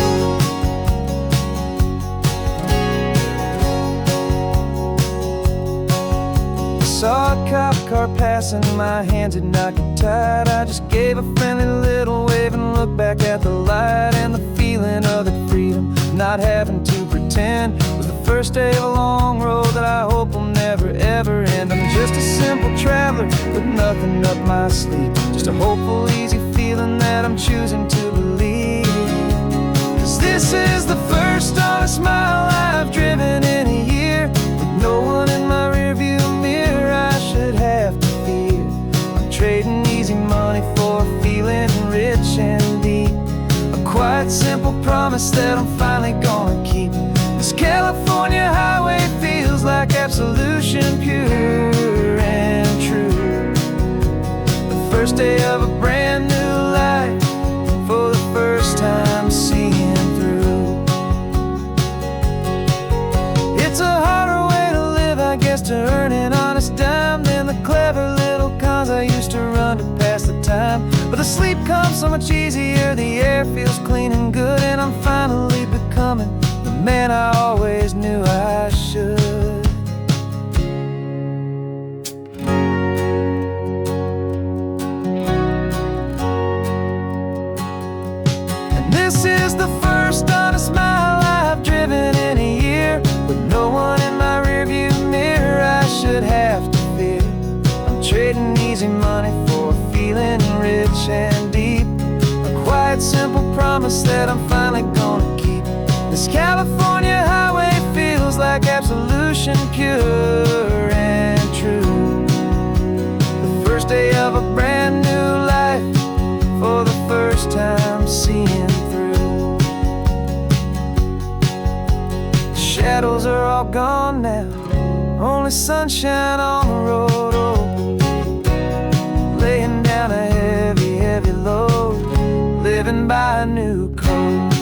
Saw a cop car car passing, my hands did not get tied. I just gave a friendly little wave and looked back at the light. And the feeling of that freedom, not having to pretend, was the first day of a long road that I hope will never ever end. I'm just a simple traveler with nothing up my sleeve, just a hopeful, easy feeling that I'm choosing to believe. 'Cause this is the first honest mile I've driven in a year, with no one in my rearview mirror I should have to fear. I'm trading easy money for a feeling rich and deep, a quiet, simple promise that I'm finally gonna keep. This California highway feels like absolution, pure and true. The first day of a brand new life, for the first time seeing through. It's a harder way to live, I guess, to earn an honest dime than the clever little cons I used to run to pass the time. But the sleep comes so much easier, the air feels clean and good, and I'm finally becoming the man I always knew I should. And this is the first honest mile I've driven in a year, with no one in my rearview mirror I should have to fear. I'm trading easy money for a feeling rich and deep, a quiet, simple promise that I'm finally gonna keep. This California highway feels like absolution, pure and true. The first day of a brand new life, for the first time seeing through. The shadows are all gone now, only sunshine on the road. Oh, laying down a heavy, heavy load, living by a new code.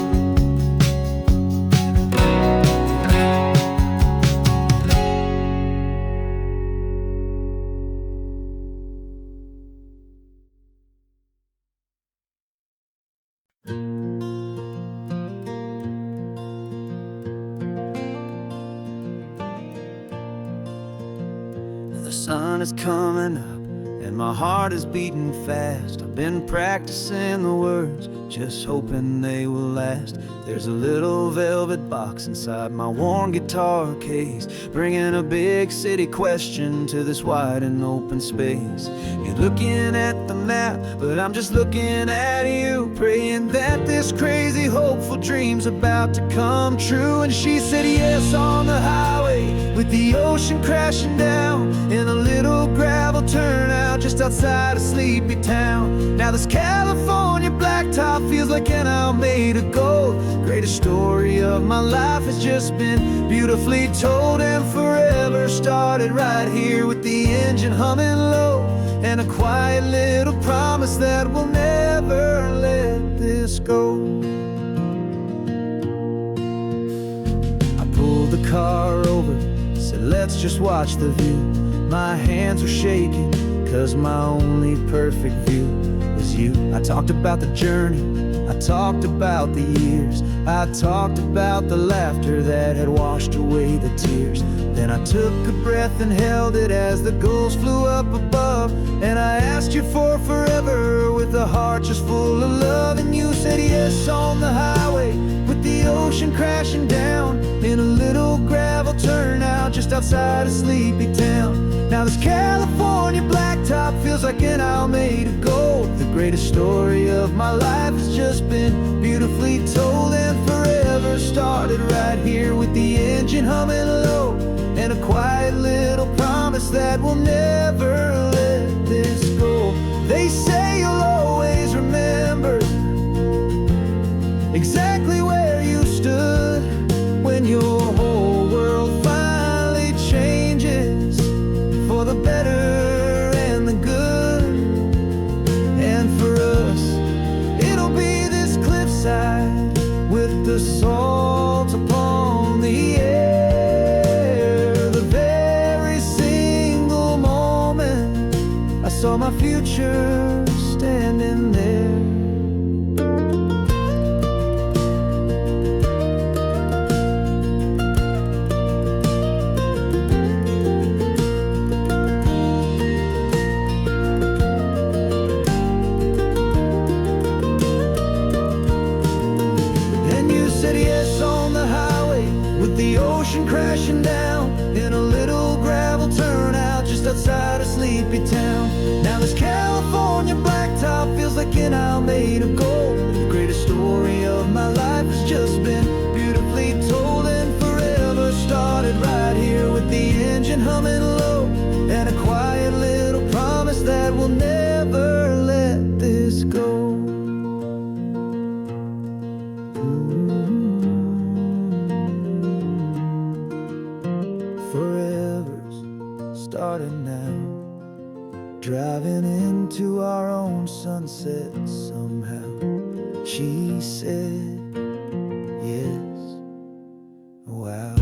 The sun is coming up and my heart is beating fast. I've been practicing the words, just hoping they will last. There's a little velvet box inside my worn guitar case, bringing a big city question to this wide and open space. You're looking at the map, but I'm just looking at you, praying that this crazy hopeful dream's about to come true. And she said yes on the highway, with the ocean crashing down, in a little gravel turnout just outside a sleepy town. Now this California blacktop feels like an owl made of gold. Greatest story of my life has just been beautifully told, and forever started right here with the engine humming low, and a quiet little promise that we'll never let this go. I pulled the car over, said let's just watch the view. My hands were shaking, 'cause my only perfect view was you. I talked about the journey, I talked about the years, I talked about the laughter that had washed away the tears. Then I took a breath and held it as the gulls flew up above, and I asked you for forever with a heart just full of love. And you said yes on the highway, with the ocean crashing down, in a little gravel turnout just outside a sleepy town. Now this California blacktop feels like an owl made of gold. The greatest story of my life has just been beautifully told, and forever started right here with the engine humming low, and a quiet little promise that we'll never let this go. They say you'll always remember exactly where you stood when your whole world finally changes for the better and the good. And for us, it'll be this cliffside with the salt upon the air. The very single moment I saw my future standing there. Now this California blacktop feels like an aisle made of gold. The greatest story of my life has just been beautifully told, and forever started right here with the engine humming low, and a quiet little promise that we'll never let this go. Forever's started now, driving into our own sunset somehow. She said, yes, wow.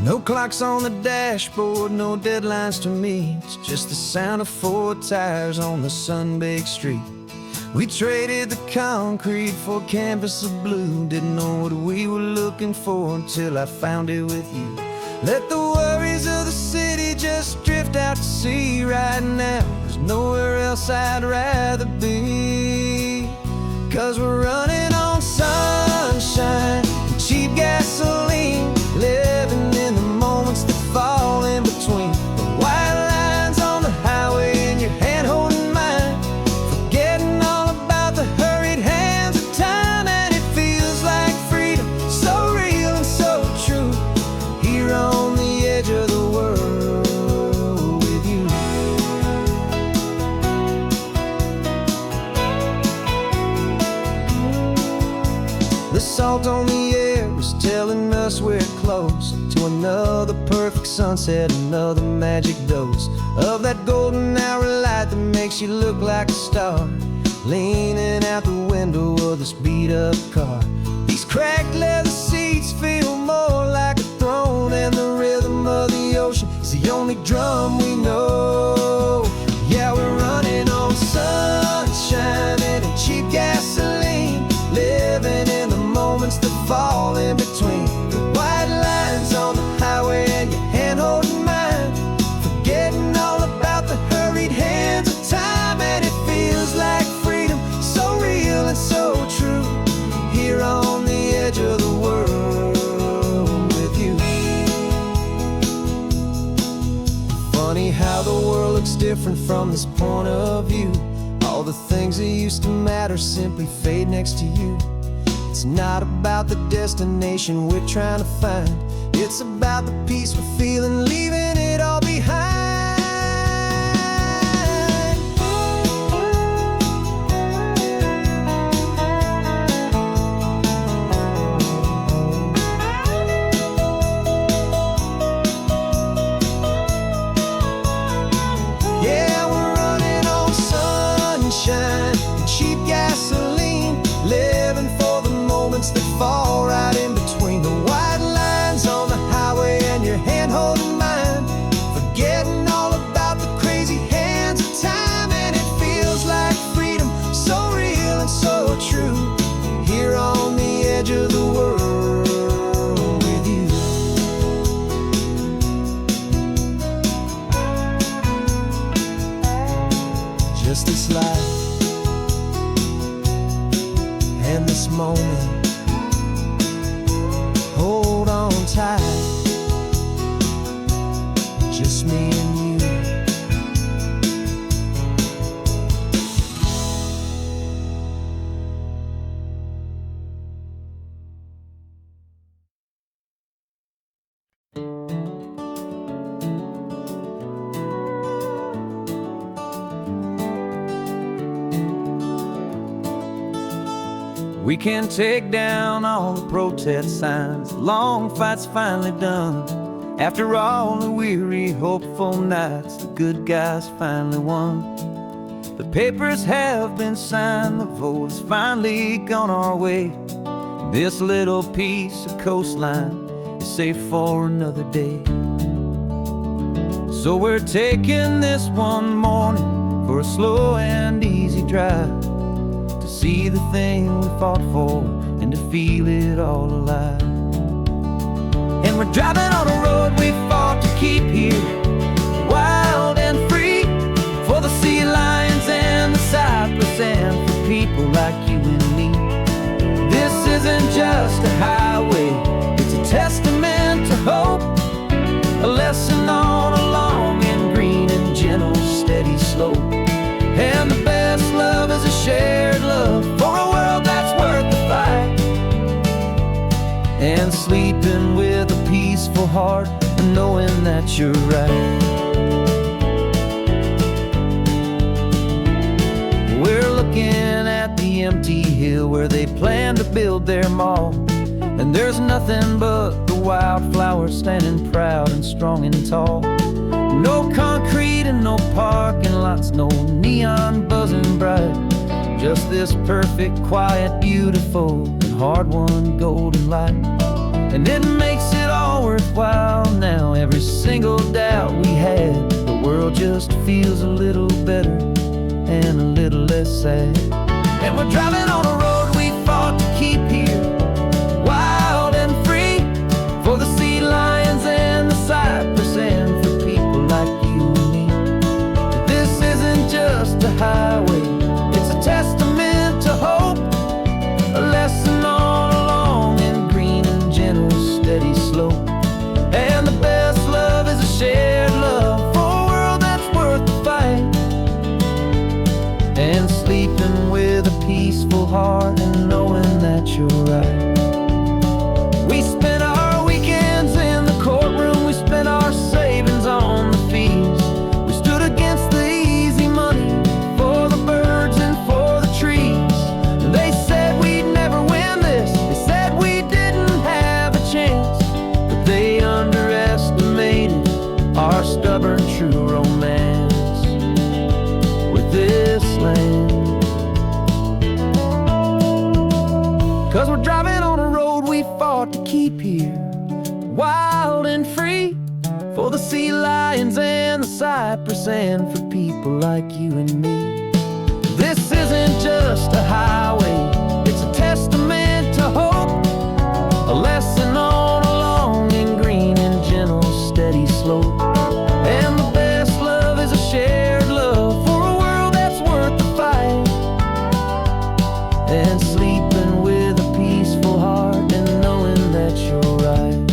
No clocks on the dashboard, no deadlines to meet. It's just the sound of 4 tires on the sun-baked street. We traded the concrete for a canvas of blue. Didn't know what we were looking for until I found it with you. Let the worries of the city just drift out to sea right now. There's nowhere else I'd rather be, 'cause we're running on sunshine and cheap gasoline, living in the moments that fall in between. The white lines on the highway and your hand holding mine, forgetting all about the hurried hands of time. And it feels like freedom, so real and so true, here on the edge of the world with you. The salt on the air is telling us we're close to another perfect sunset, another magic dose of that golden hour light that makes you look like a star, leaning out the window of this beat-up car. These cracked leather seats feel more like a throne, and the rhythm of the ocean is the only drum we know. Yeah, we're running on sunshine and cheap gasoline, living in the moments that fall in between. The white lines on the highway and your hand holding mine, forgetting all about the hurried hands of time. And it feels like freedom, so real and so true, here on the edge of the world with you. Funny how the world looks different from this point of view. All the things that used to matter simply fade next to you. It's not about the destination we're trying to find, it's about the peace we're feeling, leaving it all behind. Yeah, we're running on sunshine and cheap gasoline, living for the moments that fall right in between. The white lines on the highway and your hand holding mine, forgetting all about the crazy hands of time. And it feels like freedom, so real and so true, here on the edge of the world with you. Just this life and this moment, hold on tight, just me and you. We can take down all the protest signs, the long fight's finally done. After all the weary, hopeful nights, the good guys finally won. The papers have been signed, the vote has finally gone our way. This little piece of coastline is safe for another day. So we're taking this one morning for a slow and easy drive, to see the thing we fought for and to feel it all alive. And we're driving on a road we fought to keep here, wild and free, for the sea lions and the cypress and for people like you and me. This isn't just a highway, it's a testament to hope, a lesson on a long and green and gentle steady slope. And the best love is a shared love for a world that's worth the fight, and sleeping with a peaceful heart and knowing that you're right. We're looking at the empty hill where they plan to build their mall, and there's nothing but the wildflowers standing proud and strong and tall. No concrete and no parking lots, no neon buzzing bright, just this perfect, quiet, beautiful, and hard-won golden light. And it makes it all worthwhile now, every single doubt we had. The world just feels a little better and a little less sad. And we're driving on a road we fought to keep here, wild and free, for the sea lions and the cypress and for people like you and me. This isn't just a highway, it's a testament to hope, a lesson on a long and green and gentle steady slope. And the best love is a shared love for a world that's worth the fight, and sleeping with a peaceful heart and knowing that you're right. We spent our weekends in the courtroom, we spent our savings on the fees. We stood against the easy money for the birds and for the trees. And they said we'd never win this, they said we didn't have a chance, but they underestimated our stubborn true romance with this land. 'Cause we're driving on a road we fought to keep here, wild and free, for the sea lions and the cypress and for people like you and me. This isn't just a highway, it's a testament to hope, a lesson on a long and green and gentle steady slope. And the best love is a shared love for a world that's worth the fight, and sleeping with a peaceful heart and knowing that you're right.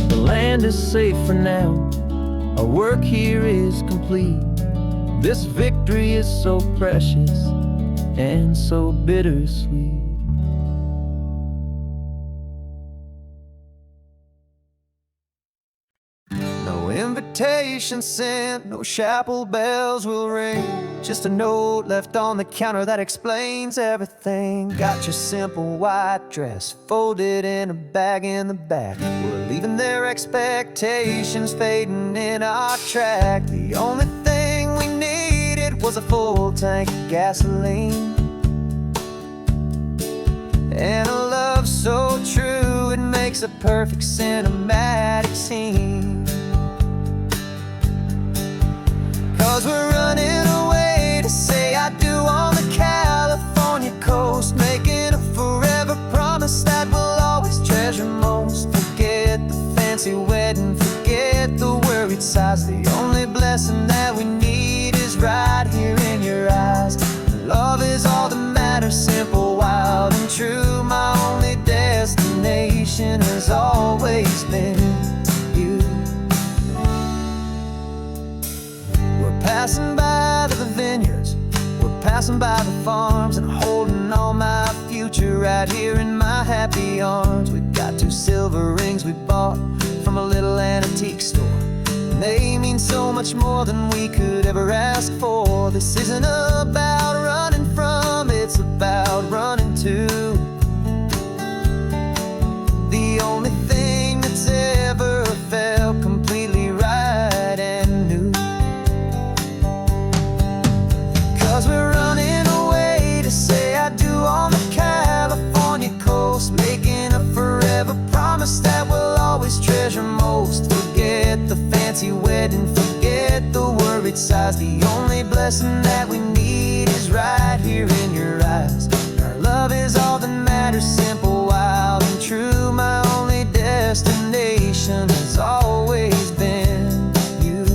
The land is safe for now, our work here is complete. This victory is so precious and so bittersweet. No invitation sent, no chapel bells will ring, just a note left on the counter that explains everything. Got your simple white dress folded in a bag in the back. We're leaving their expectations fading in our track. The only thing we needed was a full tank of gasoline, and a love so true it makes a perfect cinematic scene. 'Cause we're running away to say I do on the California coast, making a forever promise that we'll always treasure most. Forget the fancy wedding, forget the worried sighs. The only blessing that we need is right here in your eyes. Love is all that matters, simple, wild and true. My only destination has always been you. We're passing by the vineyards, we're passing by the farms, and holding on my future right here in my happy arms. We've got 2 silver rings we bought from a little antique store, and they mean so much more than we could ever ask for. This isn't about running from, it's about running to the only thing that's ever felt completely right and new. 'Cause we're running away to say I do on the California coast, making a forever promise that we'll always treasure most. Forget the fancy wedding, forget the worried worried sighs. The only blessing that we need is right here in your eyes. Our love is all that matters, simple, wild, and true. My only destination has always been you.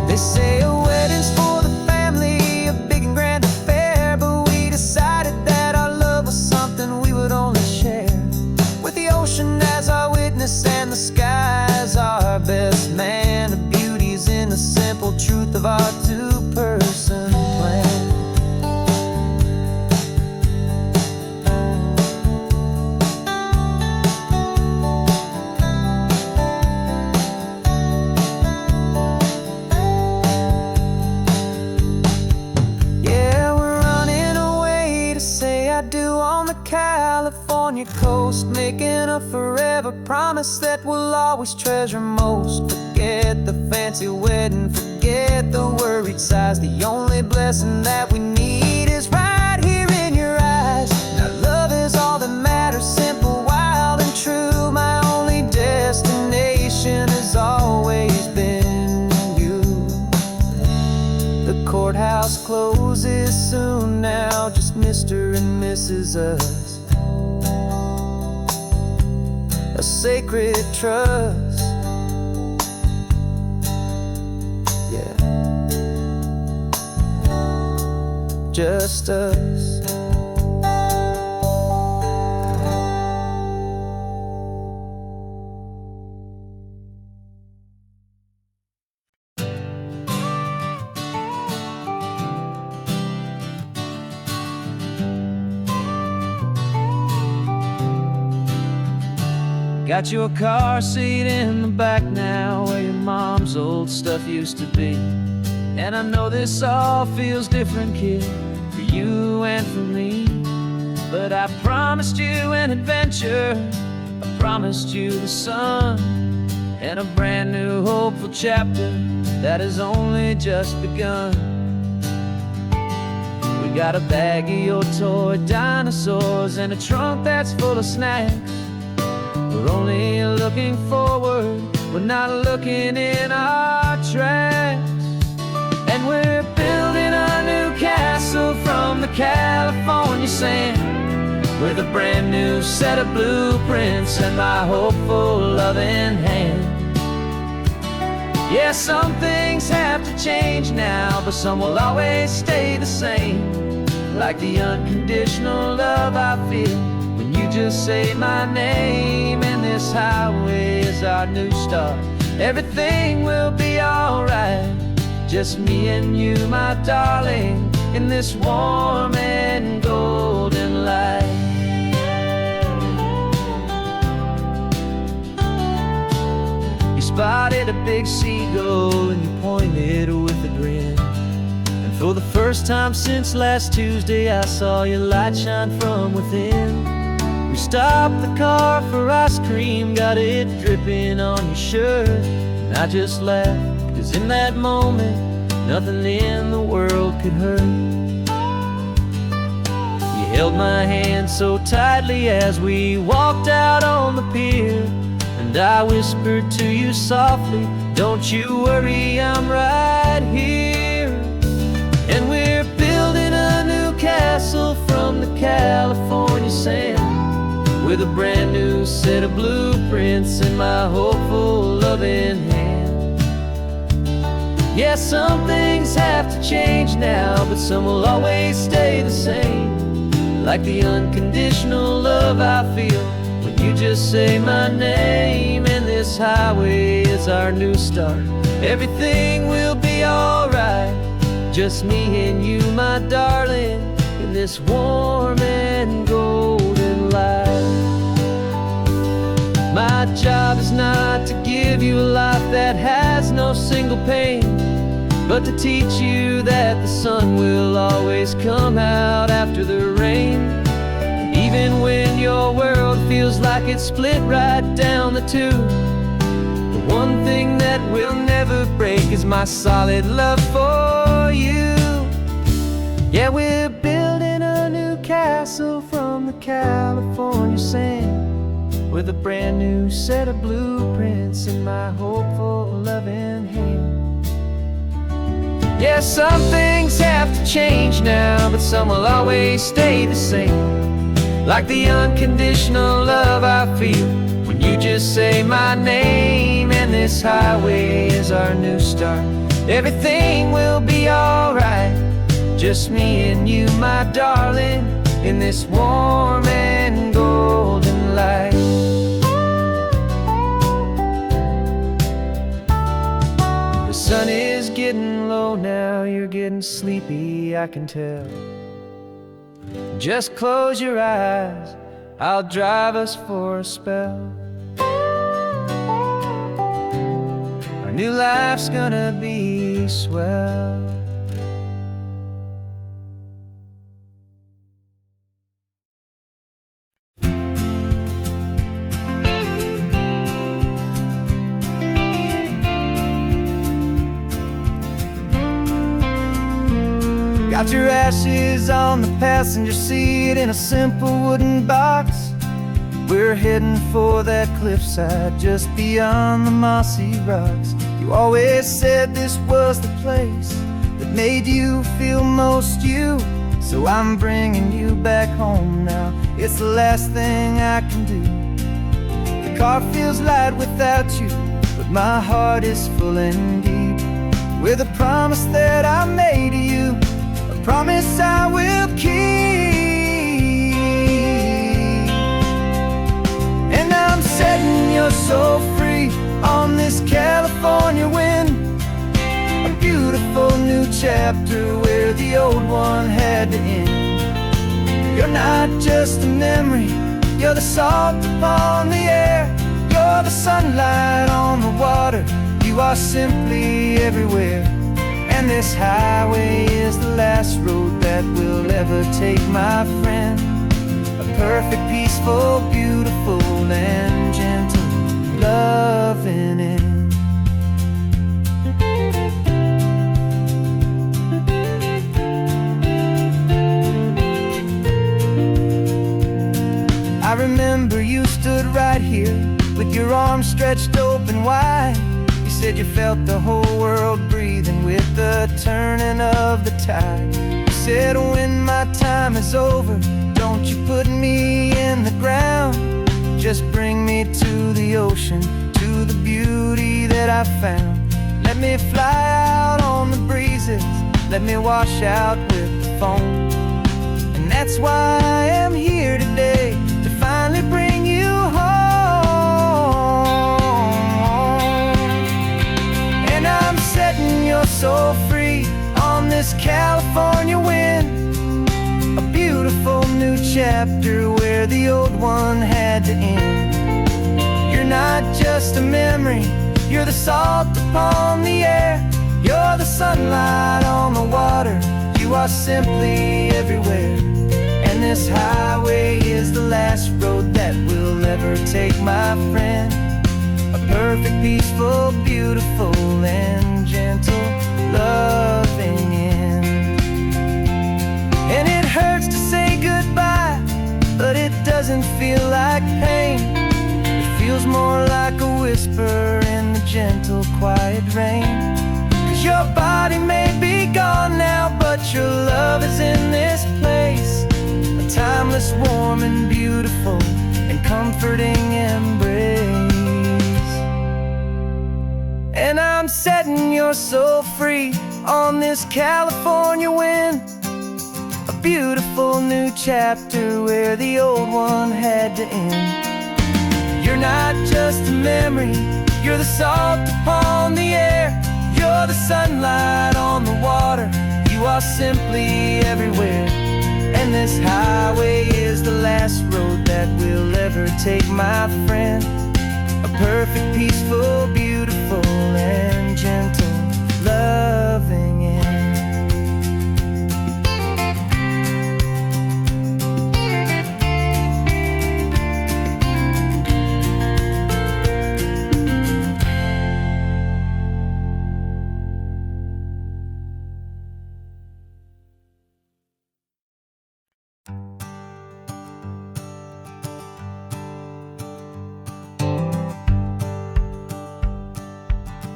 They say a wedding's for the family, a big and grand affair, but we decided that our love was something we would only share with the ocean as our witness and the sky as our best man. The beauty's in the simple truth of our two-person plan. Yeah, we're running away to say I do on the California coast, making a forever promise that we'll always treasure most. Forget the fancy wedding, forget the worried sighs. The only blessing that we need is right here in your eyes. Now love is all that matters, simple, wild, and true. My only destination has always been you. The courthouse closes soon now, just Mr. and Mrs. Us. A sacred trust, yeah, just us. Got your car seat in the back now, where your mom's old stuff used to be. And I know this all feels different, kid, for you and for me. But I promised you an adventure, I promised you the sun, and a brand new hopeful chapter that has only just begun. We got a bag of your toy dinosaurs and a trunk that's full of snacks. We're only looking forward, we're not looking in our tracks. And we're building a new castle from the California sand, with a brand new set of blueprints and my hopeful loving hand. Yeah, some things have to change now, but some will always stay the same. Like the unconditional love I feel when you just say my name. And this highway is our new start, everything will be alright. Just me and you, my darling, in this warm and golden light. You spotted a big seagull and you pointed with a grin. And for the first time since last Tuesday, I saw your light shine from within. We stopped the car for ice cream, got it dripping on your shirt. And I just laughed, 'cause in that moment, nothing in the world could hurt. You held my hand so tightly as we walked out on the pier, and I whispered to you softly, don't you worry, I'm right here. And we're building a new castle from the California sand, with a brand new set of blueprints in my hopeful loving hand. Yeah, some things have to change now, but some will always stay the same. Like the unconditional love I feel when you just say my name. And this highway is our new start, everything will be alright. Just me and you, my darling, in this warm and golden light. My job is not to give you a life that has no single pain, but to teach you that the sun will always come out after the rain. Even when your world feels like it's split right down the two, the one thing that will never break is my solid love for you. Yeah, we're building a new castle from the California sand, with a brand new set of blueprints in my hopeful loving hand. Yeah, some things have to change now, but some will always stay the same. Like the unconditional love I feel when you just say my name. And this highway is our new start. Everything will be alright, just me and you, my darling, in this warm and golden light. The sun is getting low now, you're getting sleepy, I can tell. Just close your eyes, I'll drive us for a spell. Our new life's gonna be swell. Got your ashes on the passenger seat in a simple wooden box. We're heading for that cliffside just beyond the mossy rocks. You always said this was the place that made you feel most you. So I'm bringing you back home now, it's the last thing I can do. The car feels light without you, but my heart is full and deep with a promise that I made to you, a promise I will keep. And I'm setting your soul free on this California wind, a beautiful new chapter where the old one had to end. You're not just a memory, you're the salt upon the air, you're the sunlight on the water, you are simply everywhere. And this highway is the last road that we'll ever take, my friend. A perfect, peaceful, beautiful, and gentle loving end. I remember you stood right here with your arms stretched open wide. You said you felt the whole world breathing with the turning of the tide. You said when my time is over, don't you put me in the ground, just bring me to the ocean, to the beauty that I found. Let me fly out on the breezes, let me wash out with the foam. And that's why I am here today, to finally bring you home. And I'm setting your soul free on this California wind, a beautiful new chapter where the old one had to end. You're not just a memory, you're the salt upon the air, you're the sunlight on the water, you are simply everywhere. And this highway is the last road that we'll ever take, my friend. A perfect, peaceful, beautiful, and gentle loving end. And it hurts to say goodbye, but it doesn't feel like pain. It feels more like a whisper in the gentle, quiet rain. 'Cause your body may be gone now, but your love is in this place, a timeless, warm, and beautiful, and comforting embrace. And I'm setting your soul free on this California wind, a beautiful new chapter where the old one had to end. You're not just a memory, you're the salt upon the air, you're the sunlight on the water, you are simply everywhere. And this highway is the last road that we'll ever take, my friend. A perfect, peaceful, beautiful, and gentle loving end.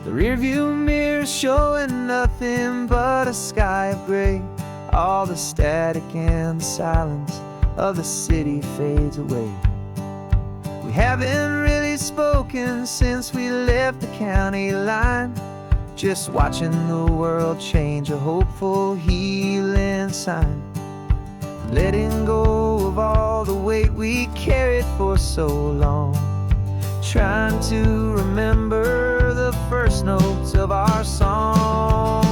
The rearview mirror showing nothing but but a sky of gray. All the static and the silence of the city fades away. We haven't really spoken since we left the county line, just watching the world change, a hopeful healing sign. Letting go of all the weight we carried for so long, trying to remember the first notes of our song.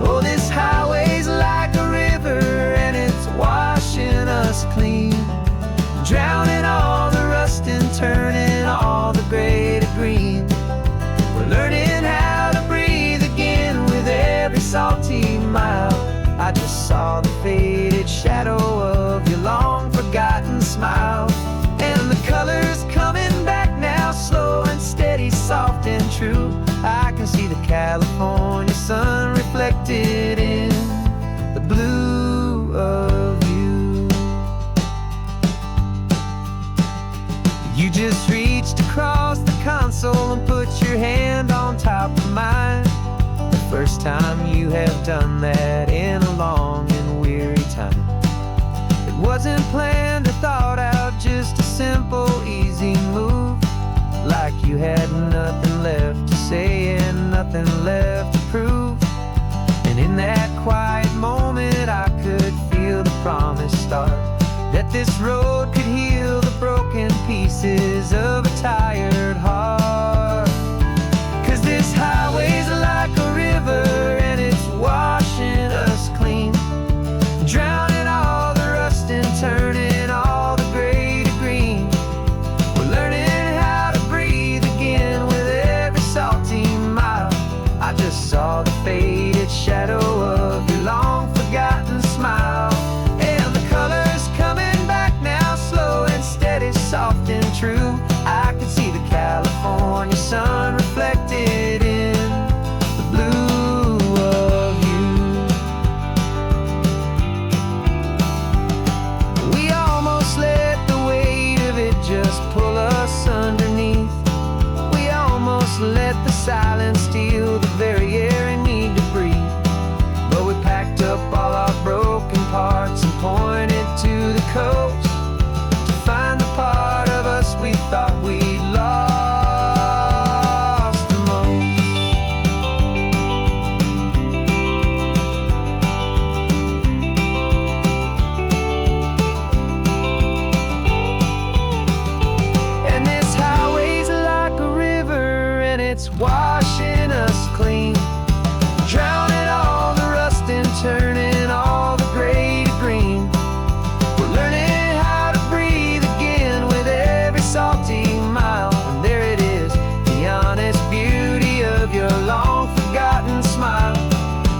Oh, this highway's like a river and it's washing us clean, drowning all the rust and turning all the gray to green. We're learning how to breathe again with every salty mile. I just saw the faded shadow of your long forgotten smile, and the colors coming back now, slow and steady, soft and true. I can see the California sun reflected in the blue of you. You just reached across the console and put your hand on top of mine. The first time you have done that in a long and weary time. It wasn't planned or thought out, just a simple, easy move. Like you had nothing left to say and nothing left to prove. And in that quiet moment I could feel the promise start, that this road could heal the broken pieces of a tired heart. 'Cause this highway's like a river and it's washing us clean, drowning all the rust and turning all the gray to green. We're learning how to breathe again with every salty mile. I just saw the faded shadow of your long forgotten smile, and the colors coming back now, slow and steady, soft and true. I can see the California sun reflected in the blue of you. We almost let the weight of it just pull us underneath. We almost let the silence steal the very air I need to breathe. But we packed up all our broken parts and pointed to the coast to find the part of us we thought we'd lost the most. And this highway's like a river and it's washing us clean, drowning all the rust and turning all the gray to green. We're learning how to breathe again with every salty mile. And there it is, the honest beauty of your long forgotten smile.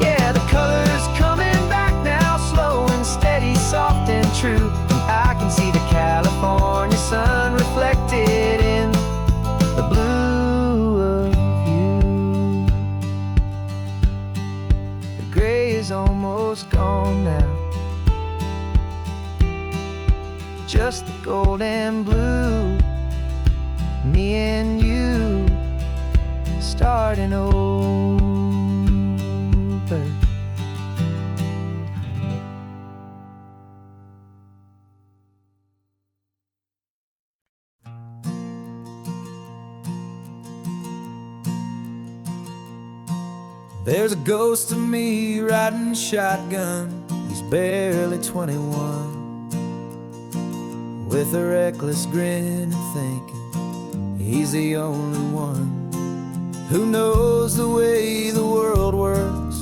Yeah, the colors coming back now, slow and steady, soft and true. I can see the California sun reflected in the blue of you. The gray is almost gone now, just the gold and blue. Me and you starting over. There's a ghost of me riding shotgun. He's barely 21, with a reckless grin and thinking he's the only one who knows the way the world works,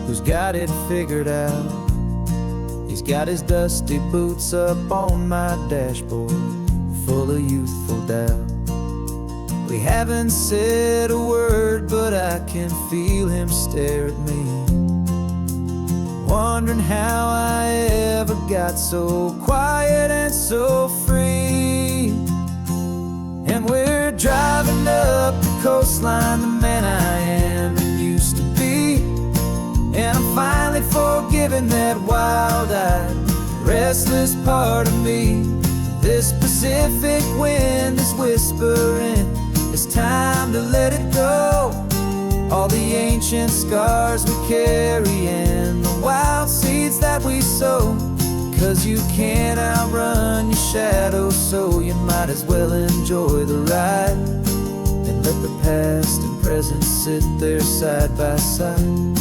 who's got it figured out. He's got his dusty boots up on my dashboard, full of youthful doubt. We haven't said a word, but I can feel him stare at me, wondering how I ever got so quiet and so free. And we're driving up the coastline, the man I am and used to be. And I'm finally forgiving that wild-eyed, restless part of me. This Pacific wind is whispering, it's time to let it go. all the ancient scars we carry and the wild seeds that we sow. 'Cause you can't outrun your shadow, so you might as well enjoy the ride and let the past and present sit there side by side.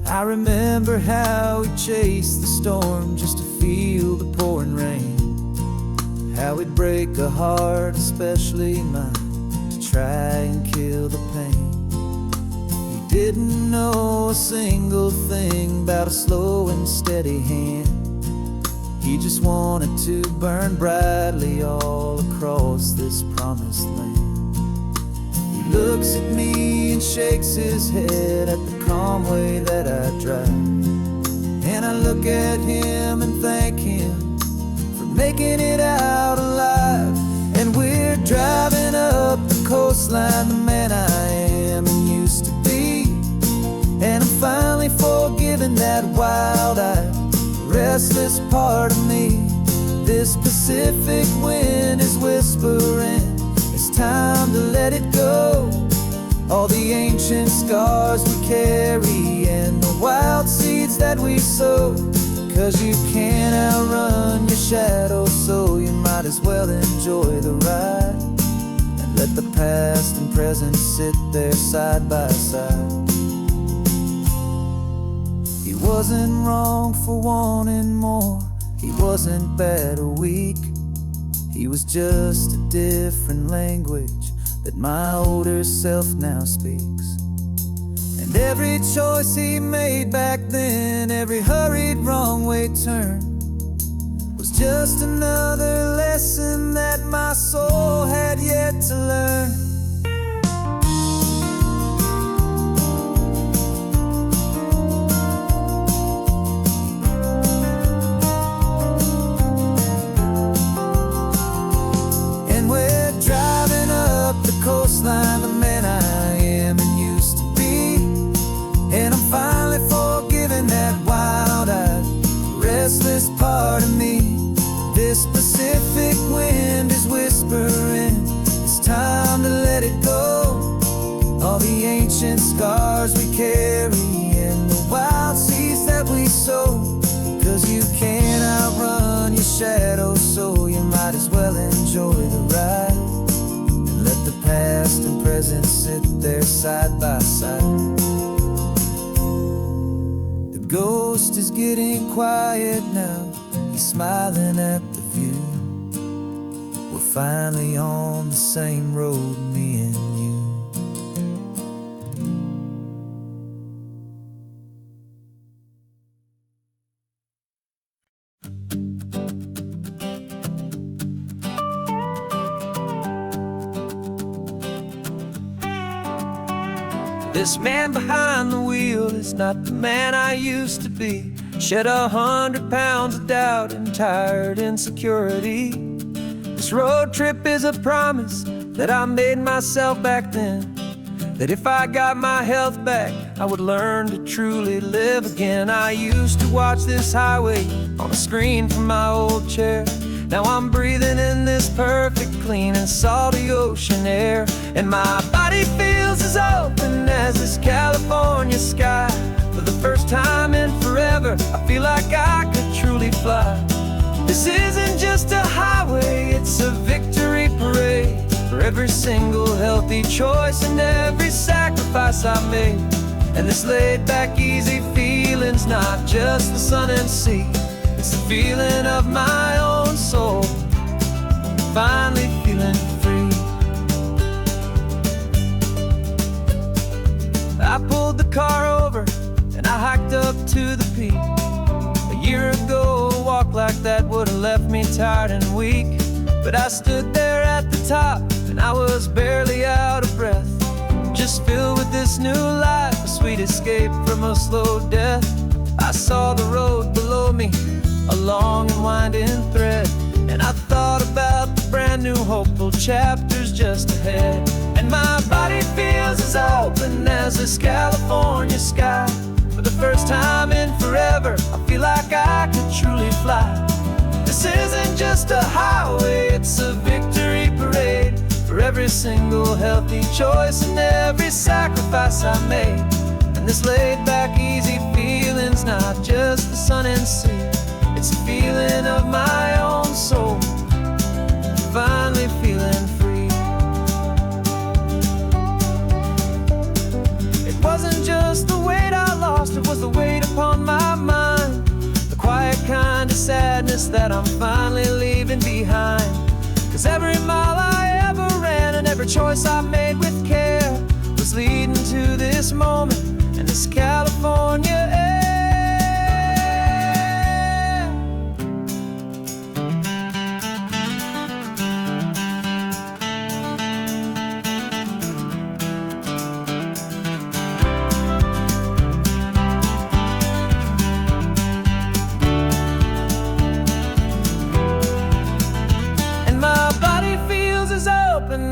I remember how we chased the storm just to feel the pouring rain, how we'd break a heart, especially mine, to try and kill the pain. He didn't know a single thing about a slow and steady hand. He just wanted to burn brightly all across this promised land. He looks at me and shakes his head at the calm way that I drive, and I look at him and thank him for making it out alive. And we're driving up the coastline, the man I am and used to be, and I'm finally forgiving that wild-eyed, restless part of me. This Pacific wind is whispering, it's time to let it go. All the ancient scars we carry and the wild seeds that we sow. 'Cause you can't outrun your shadow, so you might as well enjoy the ride and let the past and present sit there side by side. He wasn't wrong for wanting more, he wasn't bad or weak. He was just a different language that my older self now speaks. And every choice he made back then, every hurried wrong way turn, was just another lesson that my soul had yet to learn. Coastline, the man I am and used to be, and I'm finally forgiving that wild-eyed, restless part of me. This Pacific wind is whispering, it's time to let it go. All the ancient scars we carry and the wild seeds that we sow. 'Cause you can't outrun your shadow, so you might as well enjoy the ride. Let the past and present sit there side by side. The ghost is getting quiet now, he's smiling at the view. We're finally on the same road, me and you. This man behind the wheel is not the man I used to be. Shed 100 pounds of doubt and tired insecurity. This road trip is a promise that I made myself back then, that if I got my health back, I would learn to truly live again. I used to watch this highway on a screen from my old chair. Now I'm breathing in this perfect, clean and salty ocean air. And my body feels as open as this California sky. For the first time in forever, I feel like I could truly fly. This isn't just a highway, it's a victory parade. For every single healthy choice and every sacrifice I made. And this laid back, easy feeling's not just the sun and sea. It's the feeling of my own soul, finally feeling free. I pulled the car over and I hiked up to the peak. A year ago, a walk like that would have left me tired and weak. But I stood there at the top and I was barely out of breath, just filled with this new life, a sweet escape from a slow death. I saw the road below me, a long and winding thread, and I thought about the brand new hopeful chapters just ahead. And my body feels as open as this California sky. For the first time in forever, I feel like I could truly fly. This isn't just a highway, it's a victory parade. for every single healthy choice and every sacrifice I made. And this laid back, easy feeling's not just the sun and sea, it's a feeling of my own soul, finally feeling free. It wasn't just the weight I lost, it was the weight upon my mind, the quiet kind of sadness that I'm finally leaving behind. 'Cause every mile I ever ran and every choice I made with care was leading to this moment and this California air.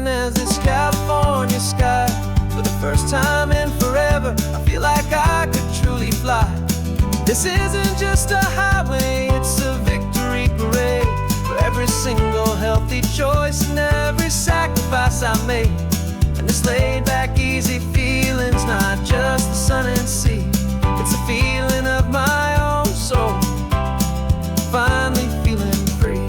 As this California sky, for the first time in forever, I feel like I could truly fly. This isn't just a highway, it's a victory parade for every single healthy choice and every sacrifice I made. And this laid back, easy feeling's not just the sun and sea, it's a feeling of my own soul, finally feeling free.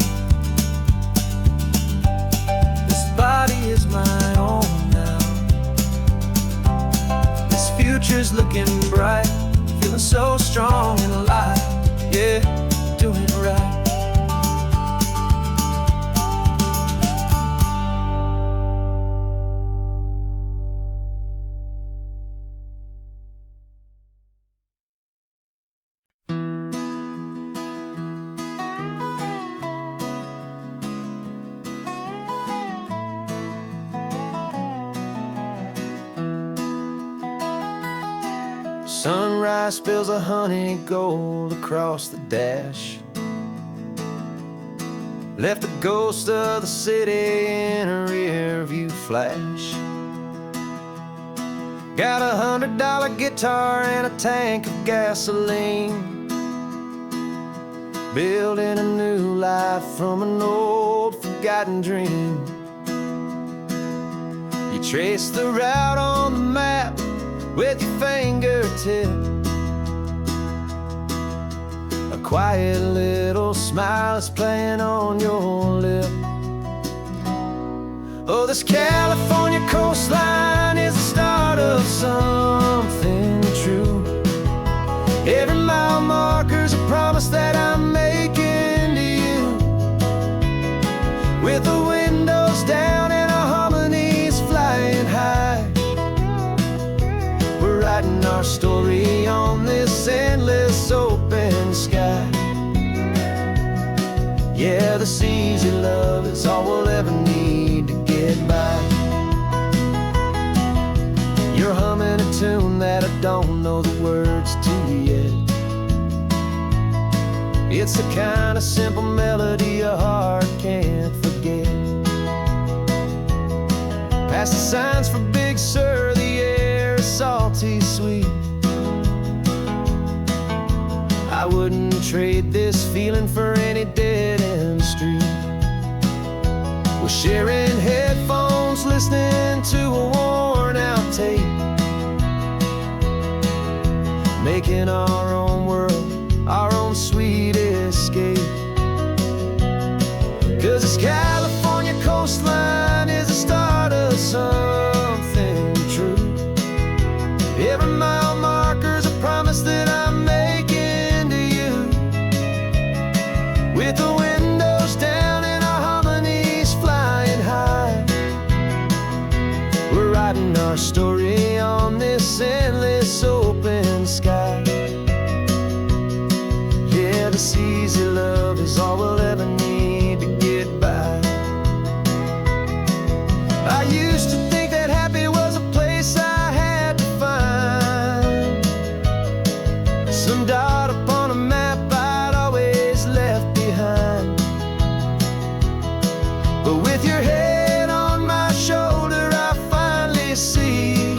Body is my own now. This future's looking bright, feeling so strong and alive. Yeah, doing right. Sunrise spills a honey gold across the dash, left the ghost of the city in a rear view flash. Got a $100 guitar and a tank of gasoline, building a new life from an old forgotten dream. You trace the route on the map with your fingertip, a quiet little smile is playing on your lip. Oh, this California coastline is the start of something true. Every mile marker's a promise that I'm making to you, with the windows down and our harmonies flying high. Writing our story on this endless open sky. Yeah, this easy love is all we'll ever need to get by. You're humming a tune that I don't know the words to yet. It's the kind of simple melody a heart can't forget. Past the signs for Big Sur, the air is salty sweet. I wouldn't trade this feeling for any dead-end street. We're sharing headphones, listening to a worn-out tape, making our own world, our own sweet escape. 'Cause this California coastline is the start of something true. Every mile marker's a promise that I'm making to you, with the windows down and our harmonies flying high. We're writing our story on this endless open sky. Yeah, this easy love is all we'll ever need to get by. I used to think that happy was a place I had to find, some dot upon a map I'd always left behind. But with your head on my shoulder, I finally see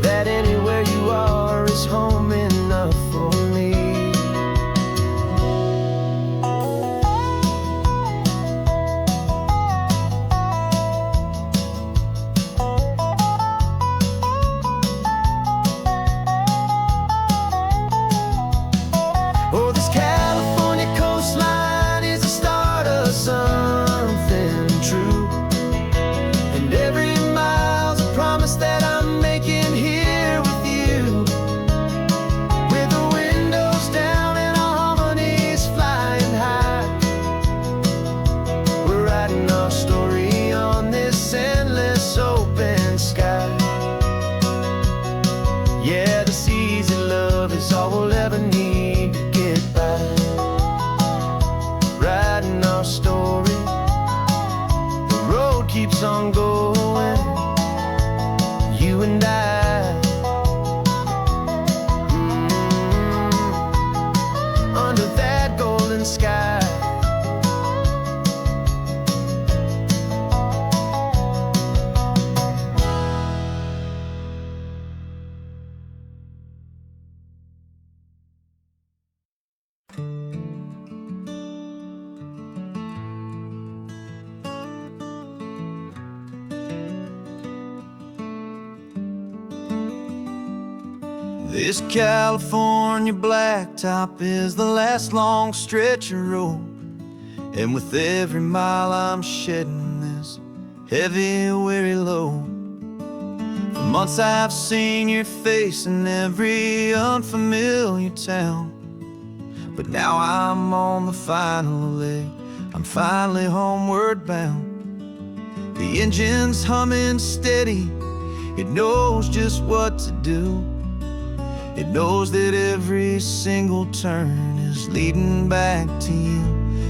that anywhere you are is home enough for me. Yeah, this easy love is all we'll ever need to get by. Writing our story, the road keeps on going. You and I, under that golden sky. This California blacktop is the last long stretch of road, and with every mile I'm shedding this heavy, weary load. For months I've seen your face in every unfamiliar town, but now I'm on the final leg, I'm finally homeward bound. The engine's humming steady, it knows just what to do. It knows that every single turn is leading back to you.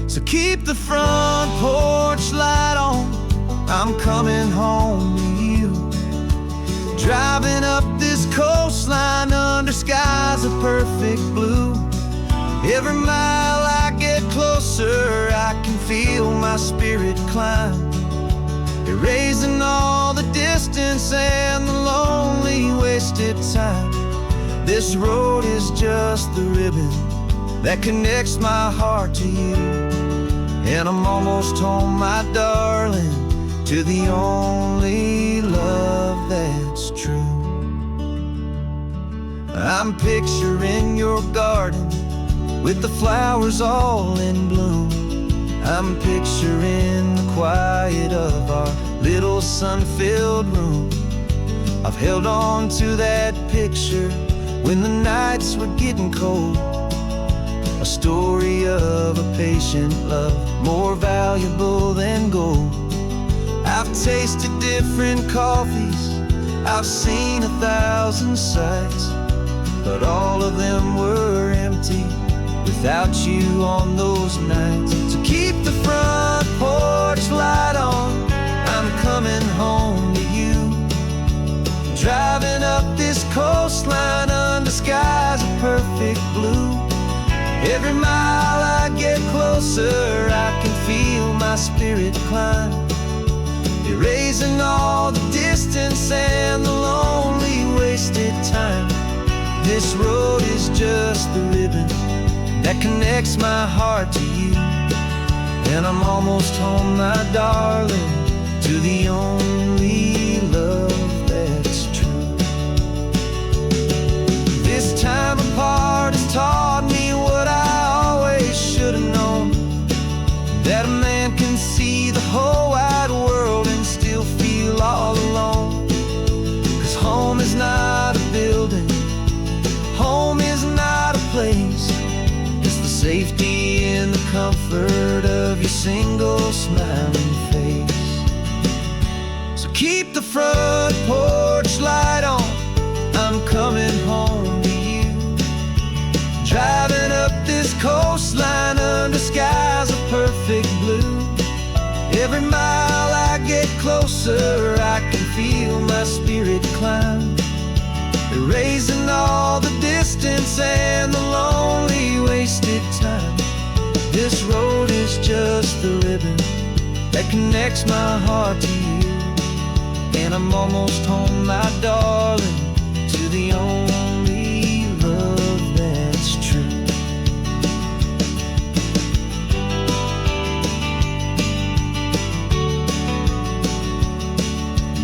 So keep the front porch light on, I'm coming home to you. Driving up this coastline under skies of perfect blue. Every mile I get closer, I can feel my spirit climb, erasing all the distance and the lonely wasted time. This road is just the ribbon that connects my heart to you, and I'm almost home, my darling, to the only love that's true. I'm picturing your garden with the flowers all in bloom. I'm picturing the quiet of our little sun-filled room. I've held on to that picture when the nights were getting cold, a story of a patient love, more valuable than gold. I've tasted different coffees, I've seen 1,000 sights, but all of them were empty without you on those nights. So keep the front porch light on, I'm coming home to you. Driving up this coastline under skies of perfect blue. Every mile I get closer, I can feel my spirit climb, erasing all the distance and the lonely wasted time. This road is just the ribbon that connects my heart to you, and I'm almost home, my darling, to the only love that's true. This time apart has taught me what I always should have known, that a man can see the whole wide world and still feel all alone. 'Cause home is not a building, home is not a place, it's the safety and the comfort of your single smiling face. So keep the front porch light on, I'm coming home to you. Driving up this coastline under skies of perfect blue. Every mile I get closer, I can feel my spirit climb, erasing all the distance and the lonely wasted time. This road is just the ribbon that connects my heart to you, and I'm almost home, my darling, to the only love that's true.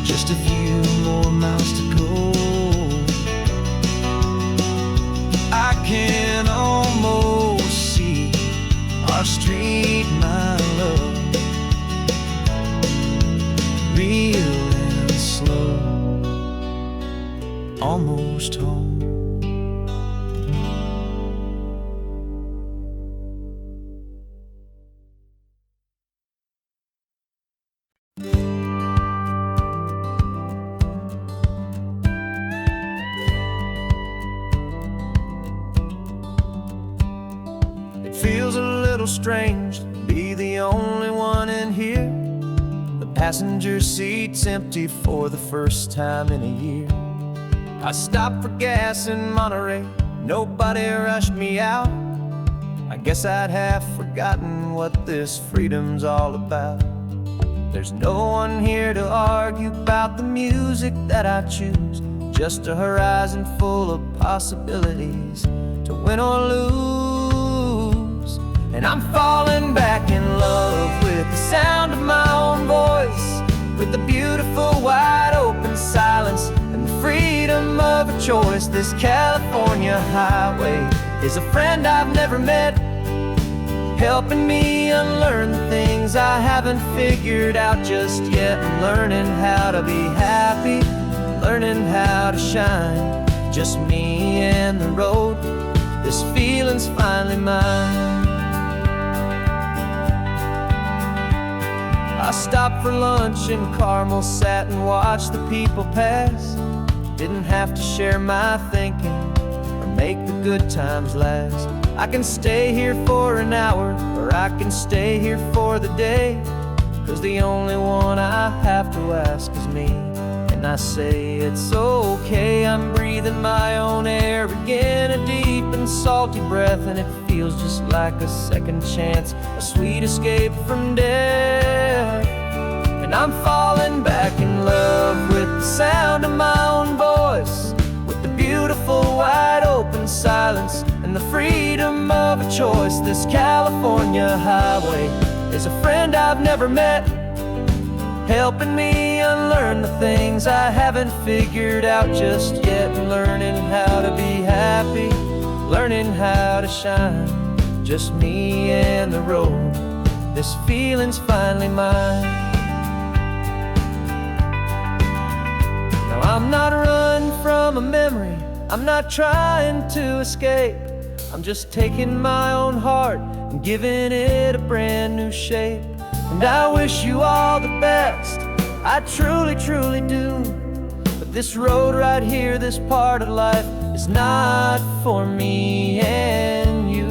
Just a few more miles to go, I can almost see our street, my love, real and slow, almost home. little strange to be the only one in here. The passenger seat's empty for the first time in a year. I stopped for gas in Monterey, nobody rushed me out. I guess I'd half forgotten what this freedom's all about. There's no one here to argue about the music that I choose, just a horizon full of possibilities to win or lose. And I'm falling back in love with the sound of my own voice, with the beautiful wide open silence and the freedom of a choice. This California highway is a friend I've never met, helping me unlearn the things I haven't figured out just yet. I'm learning how to be happy, learning how to shine, just me and the road. This feeling's finally mine. I stopped for lunch in Carmel, sat and watched the people pass. Didn't have to share my thinking or make the good times last. I can stay here for an hour, or I can stay here for the day, 'cause the only one I have to ask is me. And I say it's okay, I'm breathing my own air again, a deep and salty breath, and it feels just like a second chance, a sweet escape from death. And I'm falling back in love with the sound of my own voice, with the beautiful wide open silence and the freedom of a choice. This California highway is a friend I've never met, helping me unlearn the things I haven't figured out just yet. Learning how to be happy, learning how to shine, just me and the road. This feeling's finally mine. Now I'm not running from a memory, I'm not trying to escape. I'm just taking my own heart and giving it a brand new shape. And I wish you all the best, I truly, truly do. But this road right here, this part of life, is not for me and you.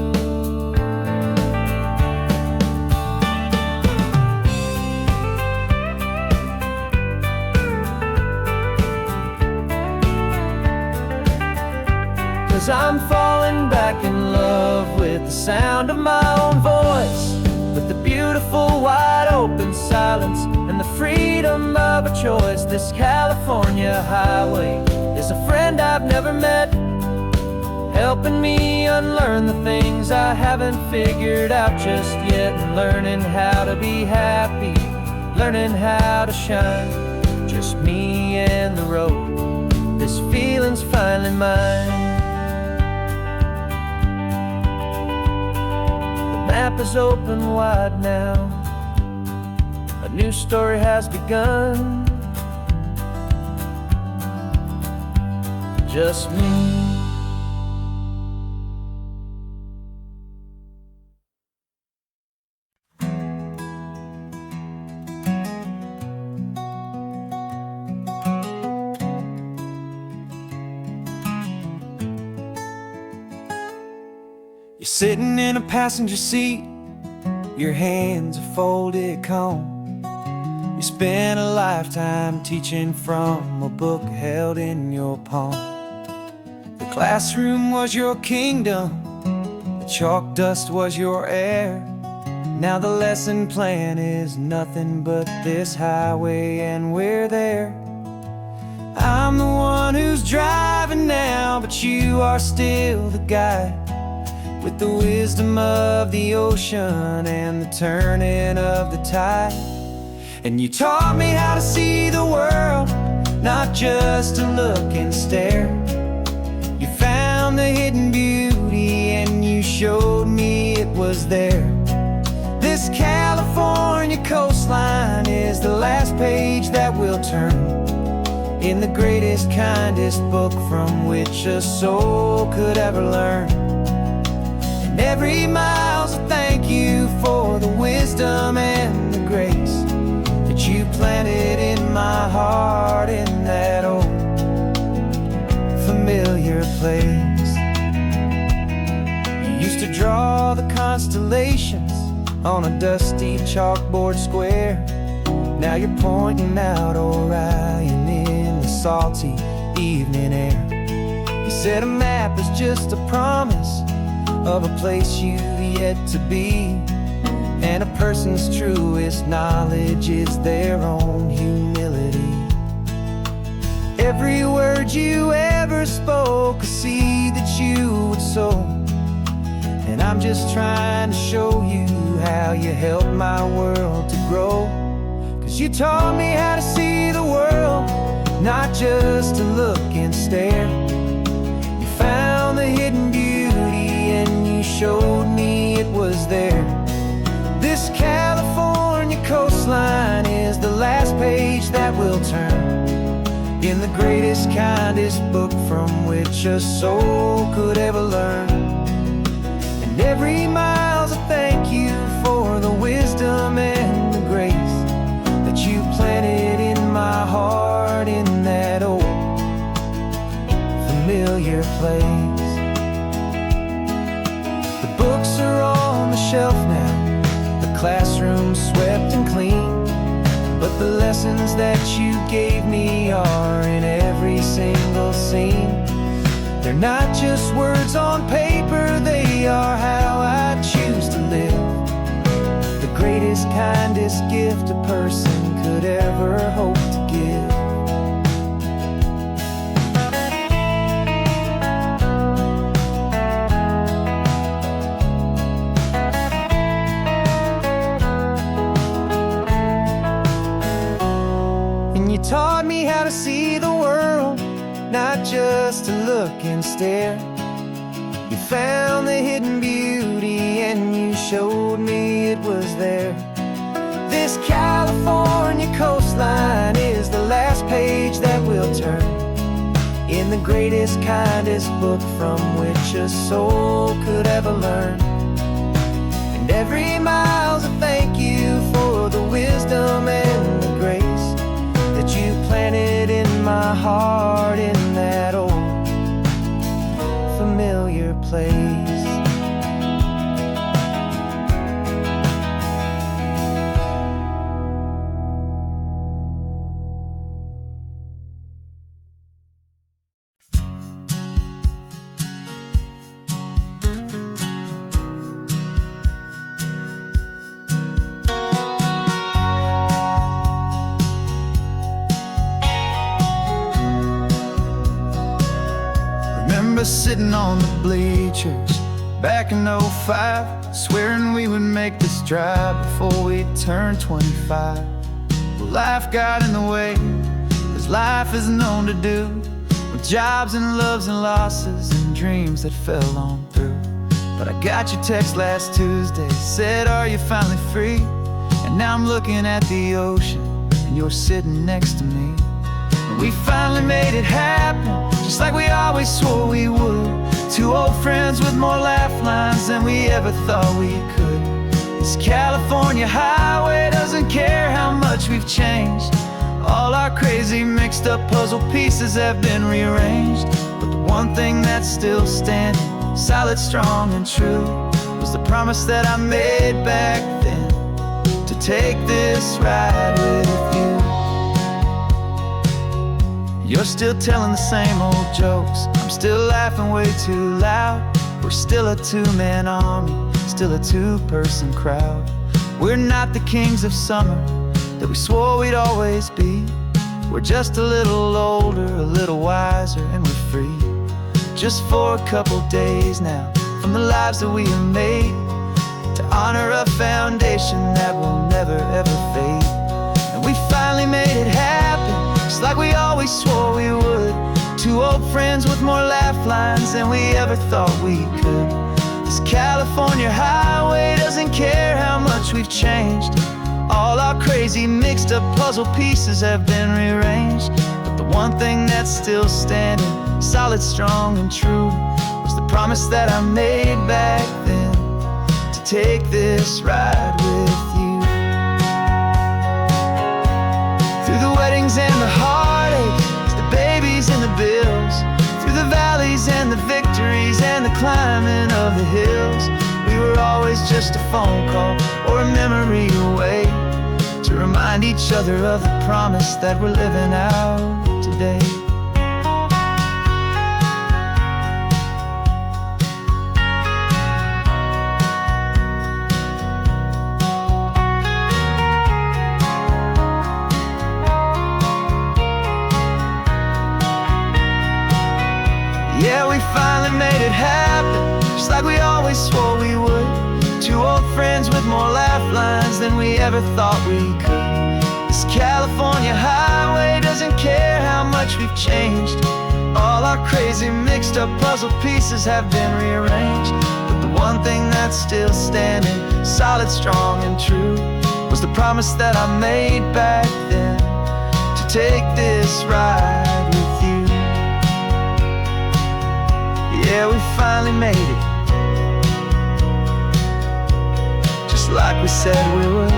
'Cause I'm falling back in love with the sound of my own voice, with the beautiful wide open silence and the freedom of a choice. This California highway is a friend I've never met, helping me unlearn the things I haven't figured out just yet. And learning how to be happy, learning how to shine, just me and the road. This feeling's finally mine. The map is open wide now, a new story has begun, just me. You're sitting in a passenger seat, your hands are folded calm. You spent a lifetime teaching from a book held in your palm. The classroom was your kingdom, the chalk dust was your air. Now the lesson plan is nothing but this highway, and we're there. I'm the one who's driving now, but you are still the guide, with the wisdom of the ocean and the turning of the tide. And you taught me how to see the world, not just to look and stare. You found the hidden beauty and you showed me it was there. This California coastline is the last page that we'll turn in the greatest, kindest book from which a soul could ever learn. Every mile's a thank you for the wisdom and the grace that you planted in my heart in that old familiar place. You used to draw the constellations on a dusty chalkboard square. Now you're pointing out Orion in the salty evening air. You said a map is just a promise of a place you've yet to be, and a person's truest knowledge is their own humility. Every word you ever spoke, a seed that you would sow, and I'm just trying to show you how you helped my world to grow. 'Cause you taught me how to see the world, not just to look and stare. You found the hidden beauty and you showed me it was there. This California coastline is the last page that we'll turn in the greatest, kindest book from which a soul could ever learn. And every mile's a thank you for the wisdom and the grace that you planted in my heart in that old familiar place. The books are on the shelf now, the classroom swept and clean, but the lessons that you gave me are in every single scene. They're not just words on paper, they are how I choose to live. The greatest, kindest gift a person could ever hope to give. You taught me how to see the world, not just to look and stare. You found the hidden beauty and you showed me it was there. This California coastline is the last page that we'll turn in the greatest, kindest book from which a soul could ever learn. And every mile's a thank you for the wisdom and the grace that you planted in my heart in that old familiar place. Sitting on the bleachers back in '05, swearing we would make this drive before we turned 25. Well, life got in the way, as life is known to do, with jobs and loves and losses and dreams that fell on through. But I got your text last Tuesday, said, are you finally free? And now I'm looking at the ocean and you're sitting next to me. We finally made it happen, just like we always swore we would. Two old friends with more laugh lines than we ever thought we could. This California highway doesn't care how much we've changed. All our crazy mixed up puzzle pieces have been rearranged, but the one thing that's still standing, solid, strong and true, was the promise that I made back then, to take this ride with you. You're still telling the same old jokes, I'm still laughing way too loud. We're still a two-man army, still a two-person crowd. We're not the kings of summer that we swore we'd always be. We're just a little older, a little wiser, and we're free. Just for a couple days now, from the lives that we have made, to honor a foundation that will never ever fade. And we finally made it happen, just like we always swore we would. Two old friends with more laugh lines than we ever thought we could. This California highway doesn't care how much we've changed. All our crazy mixed up puzzle pieces have been rearranged, but the one thing that's still standing, solid, strong and true, was the promise that I made back then, to take this ride with you. Through the weddings and the heartaches, the babies and the bills, through the valleys and the victories and the climbing of the hills, we were always just a phone call or a memory away, to remind each other of the promise that we're living out today. Yeah, we finally made it happen, just like we always swore we would. Two old friends with more laugh lines than we ever thought we could. This California highway doesn't care how much we've changed. All our crazy mixed up puzzle pieces have been rearranged, but the one thing that's still standing, solid, strong, and true, was the promise that I made back then, to take this ride with you. Yeah, we finally made it, just like we said we would.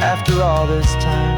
After all this time,